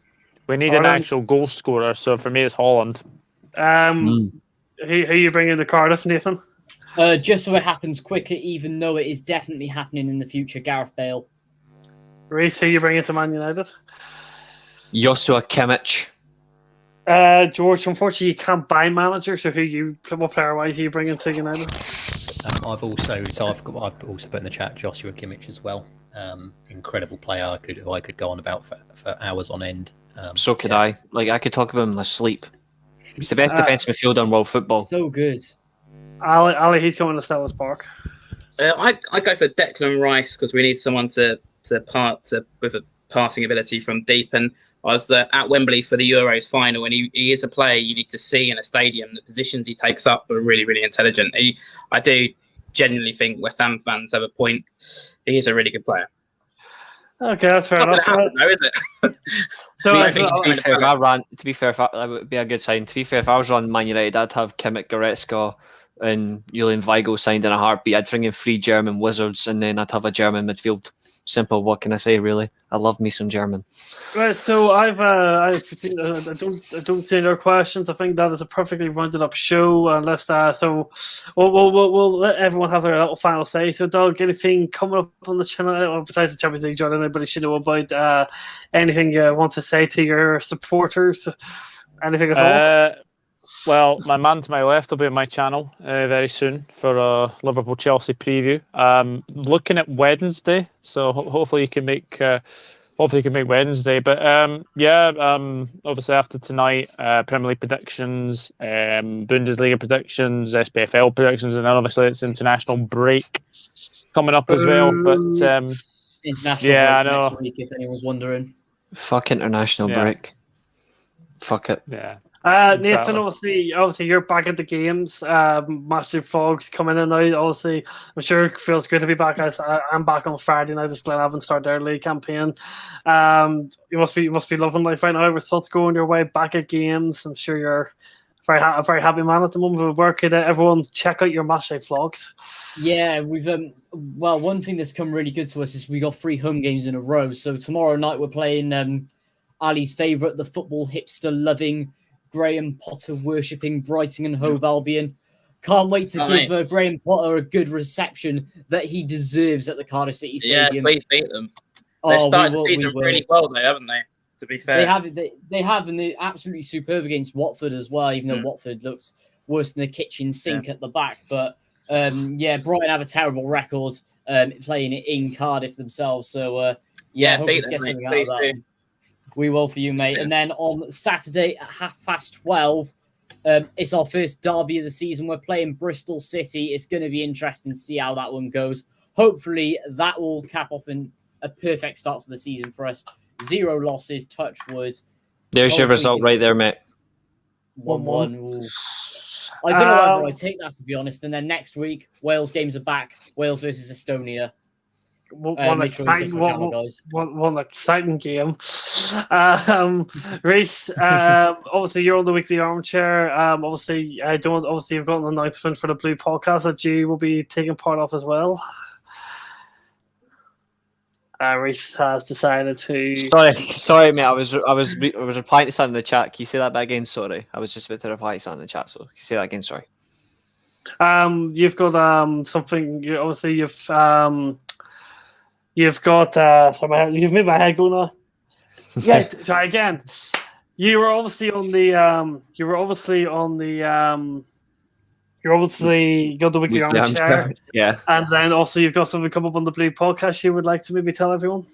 We need an actual goal scorer, so for me it's Holland. Who are you bringing to Cardiff, Nathan? Just so it happens quicker, even though it is definitely happening in the future, Gareth Bale. Reece, who are you bringing to Man United? Joshua Kimmich. George, unfortunately, you can't buy managers, so what player-wise are you bringing to United? I've also put in the chat Joshua Kimmich as well. Incredible player. I could go on about for hours on end. So could I. Like, I could talk about him in my sleep. He's the best defensive midfielder in world football. So good. Ali, he's coming to Stella's Park. I go for Declan Rice, because we need someone with a passing ability from deep. And I was at Wembley for the Euros final, and he is a player you need to see in a stadium. The positions he takes up are really, really intelligent. I do genuinely think West Ham fans have a point. He is a really good player. Okay, that's fair enough. Though, is it? To be fair, that would be a good sign. To be fair, if I was running Man United, I'd have Kimmich, Goretzka, and Julian Weigl signed in a heartbeat. I'd bring in 3 German wizards, and then I'd have a German midfield. Simple. What can I say, really? I love me some German. Right, so I don't see any other questions. I think that is a perfectly rounded up show. Unless so, we'll let everyone have their little final say. So, Doug, anything coming up on the channel besides the Champions League? Jordan, anybody should know about anything you want to say to your supporters? Anything at all? Well, my man to my left will be on my channel very soon for a Liverpool-Chelsea preview. Looking at Wednesday, so hopefully you can make Wednesday. But obviously after tonight, Premier League predictions, Bundesliga predictions, SPFL predictions, and then obviously it's international break coming up as well. But international break next week, if anyone's wondering. Fuck international break. Fuck it. Yeah. Nathan, obviously you're back at the games. Matchday vlogs coming in now. Obviously, I'm sure it feels good to be back. I'm back on Friday night as Glenavon start their league campaign. You must be loving life right now. Results going your way. Back at games. I'm sure you're a very happy man at the moment. Where could everyone check out your Matchday vlogs? Yeah, we've one thing that's come really good to us is we got 3 home games in a row. So tomorrow night we're playing Ali's favourite, the football hipster loving, Graham Potter worshipping Brighton and Hove Albion. Can't wait to give Graham Potter a good reception that he deserves at the Cardiff City Stadium. Yeah, please beat them. They've started the season really well, though, haven't they? To be fair, they have, and they're absolutely superb against Watford as well. Even though Watford looks worse than a kitchen sink at the back, but Brighton have a terrible record playing it in Cardiff themselves. So beat them, get something out of that. We will for you, mate. And then on Saturday at 12:30, it's our first derby of the season. We're playing Bristol City. It's going to be interesting to see how that one goes. Hopefully, that will cap off in a perfect start to the season for us. 0 losses, touch wood. There's your result right there, mate. 1-1. I don't know whether I take that, to be honest. And then next week, Wales games are back. Wales versus Estonia. One exciting game. Reece, obviously you're on the weekly armchair. Obviously you've got an announcement for the Blue podcast that you will be taking part of as well. Reece has decided to. Sorry, mate. I was replying to something in the chat. Can you say that back again? Sorry, I was just about to reply to something in the chat. So can you say that again? Sorry. You've got something. You've got you've made my head go now. Yeah, try again. You obviously got the weekly armchair. Yeah. And then also you've got something come up on the Blue podcast you would like to maybe tell everyone?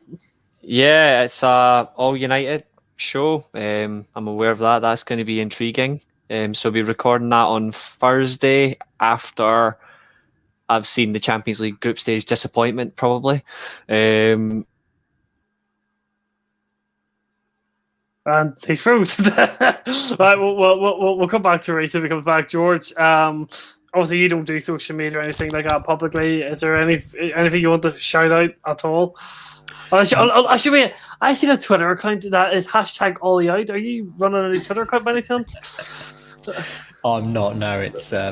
Yeah, it's All United show. I'm aware of that. That's going to be intriguing. So we'll be recording that on Thursday after I've seen the Champions League group stage disappointment, probably. And he's frozen. Right, we'll come back to Reece if he comes back. George, obviously you don't do social media or anything like that publicly. Is there anything you want to shout out at all? I see a Twitter account that is #AlleyOut. Are you running any Twitter account by any chance? I'm not. No, it's I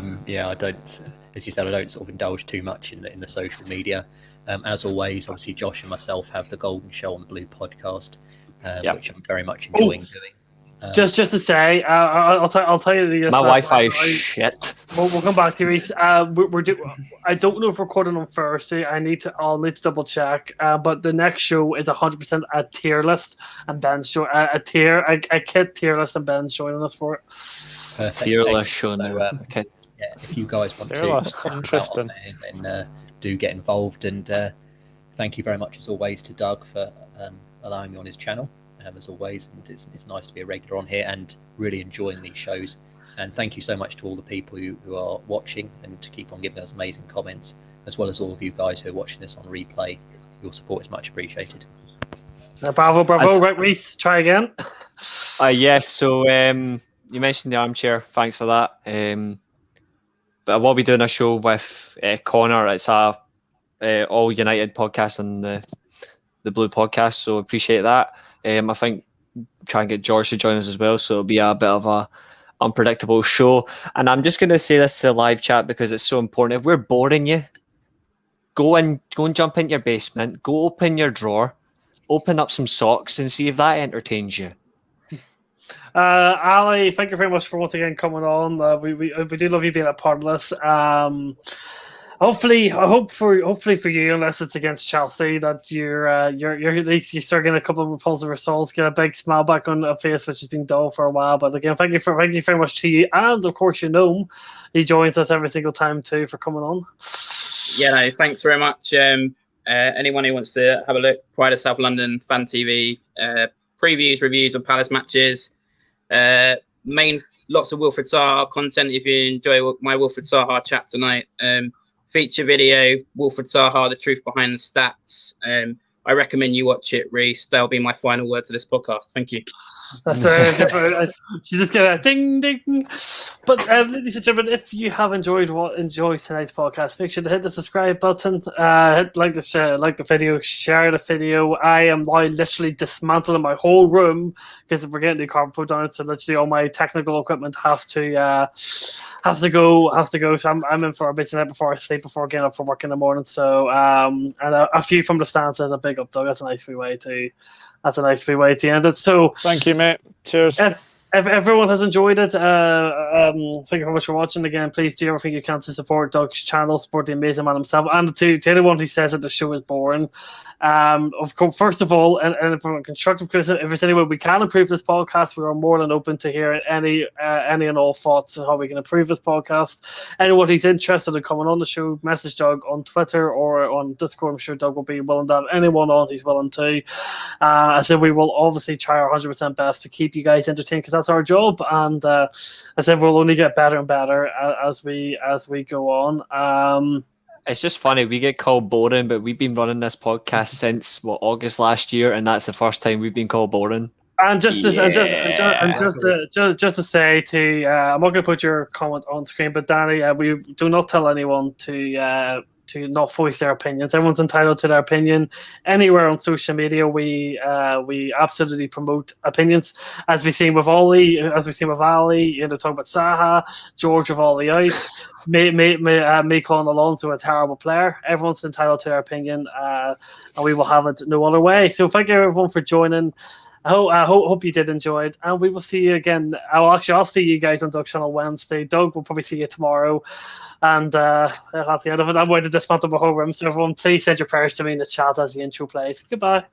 don't. As you said, I don't sort of indulge too much in the social media. As always, obviously Josh and myself have the Golden Show on the Blue podcast, which I'm very much enjoying doing. Just to say, I'll tell you the. My Wi-Fi is shit. We'll come back to Reece. I don't know if we're recording on Thursday. I'll need to double check. But the next show is 100% a tier list, and Ben's a kit tier list, and Ben's joining us for it. Perfect. Tier list show now. Okay. Yeah, if you guys want Interesting. then do get involved. And thank you very much as always to Doug for allowing me on his channel. As always, and it's nice to be a regular on here and really enjoying these shows. And thank you so much to all the people who are watching and to keep on giving us amazing comments, as well as all of you guys who are watching this on replay. Your support is much appreciated. Bravo. Right, Reece, try again. Yes, so you mentioned the armchair. Thanks for that. But I will be doing a show with Connor. It's a All United podcast on the Blue podcast, so appreciate that. I think try and get George to join us as well, so it'll be a bit of a unpredictable show. And I'm just going to say this to the live chat because it's so important. If we're boring you, go and jump into your basement, go open your drawer, open up some socks, and see if that entertains you. Ali, thank you very much for once again coming on. We do love you being a part of this. Hopefully for you, unless it's against Chelsea, that you're at least you start getting a couple of repulsive results, get a big smile back on a face which has been dull for a while. But again, thank you very much to you, and of course he joins us every single time too for coming on. Yeah, no, thanks very much. Anyone who wants to have a look, Pride of South London Fan TV, previews, reviews of Palace matches, lots of Wilfred Zaha content. If you enjoy my Wilfred Zaha chat tonight. Feature video, Wilfred Zaha, the truth behind the stats. I recommend you watch it, Reece. That'll be my final word to this podcast. Thank you. That's she just get a ding ding. But ladies and gentlemen, if you have enjoyed tonight's podcast, make sure to hit the subscribe button, like the video, share the video. I am now literally dismantling my whole room because we're getting new carpet put down, so literally all my technical equipment has to go. So I'm in for a busy night before I sleep, before getting up for work in the morning. So and a few from the stands as a big up, Doug. That's a nice way to end it. So thank you, mate. Cheers. If everyone has enjoyed it, thank you very much for watching. Again, please do everything you can to support Doug's channel, support the amazing man himself, and to anyone who says that the show is boring. Of course, first of all, and from a constructive criticism, if there's any way we can improve this podcast, we are more than open to hearing any and all thoughts on how we can improve this podcast. Anyone who's interested in coming on the show, message Doug on Twitter or on Discord. I'm sure Doug will be willing to have anyone on who's willing to. I said we will obviously try our 100% best to keep you guys entertained, because that's our job, and I said we'll only get better and better as we go on. It's just funny, we get called boring, but we've been running this podcast since August last year, and that's the first time we've been called boring. And just to say to I'm not going to put your comment on screen, but Danny, we do not tell anyone to not voice their opinions. Everyone's entitled to their opinion. Anywhere on social media, we absolutely promote opinions, as we've seen with Ali, talking about Zaha, George of all the out, me calling Alonso a terrible player. Everyone's entitled to their opinion, and we will have it no other way. So thank you everyone for joining. I hope you did enjoy it, and we will see you again. I'll see you guys on Doug's channel Wednesday. Doug will probably see you tomorrow, and that's the end of it. I'm going to dismantle my whole room, so everyone please send your prayers to me in the chat as the intro plays. Goodbye.